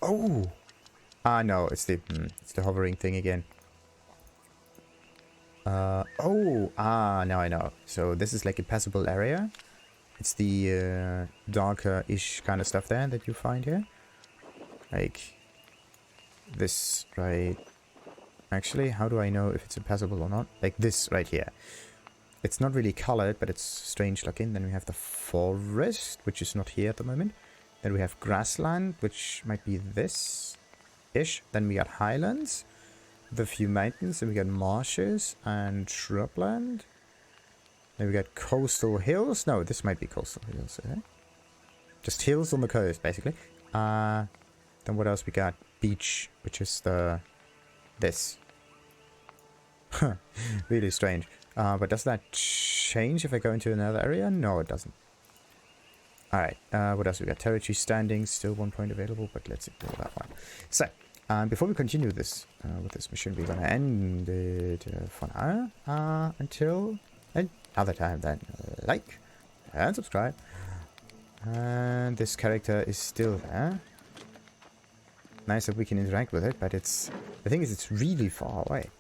Oh! No, it's the hovering thing again. Now I know. So this is like a passable area. It's the darker-ish kind of stuff there that you find here. Like this right. Actually, how do I know if it's impassable or not? Like this right here. It's not really colored, but it's strange looking. Then we have the forest, which is not here at the moment. Then we have grassland, which might be this-ish. Then we got highlands. The few mountains, and we got marshes and shrubland. Then we got coastal hills. No, this might be coastal hills, eh? Just hills on the coast, basically. Then what else we got? Beach, which is this. Really strange. But does that change if I go into another area? No, it doesn't. Alright, what else we got? Territory standings, still 1 point available, but let's ignore that one. So, before we continue this with this mission, we're gonna end it for now until another time. Then like and subscribe. And this character is still there. Nice that we can interact with it, but it's the thing is it's really far away.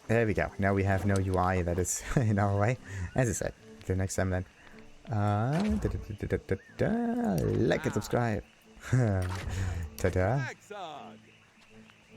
There we go. Now we have no UI that is in our way. As I said, till next time then. Like and subscribe. Ta-da.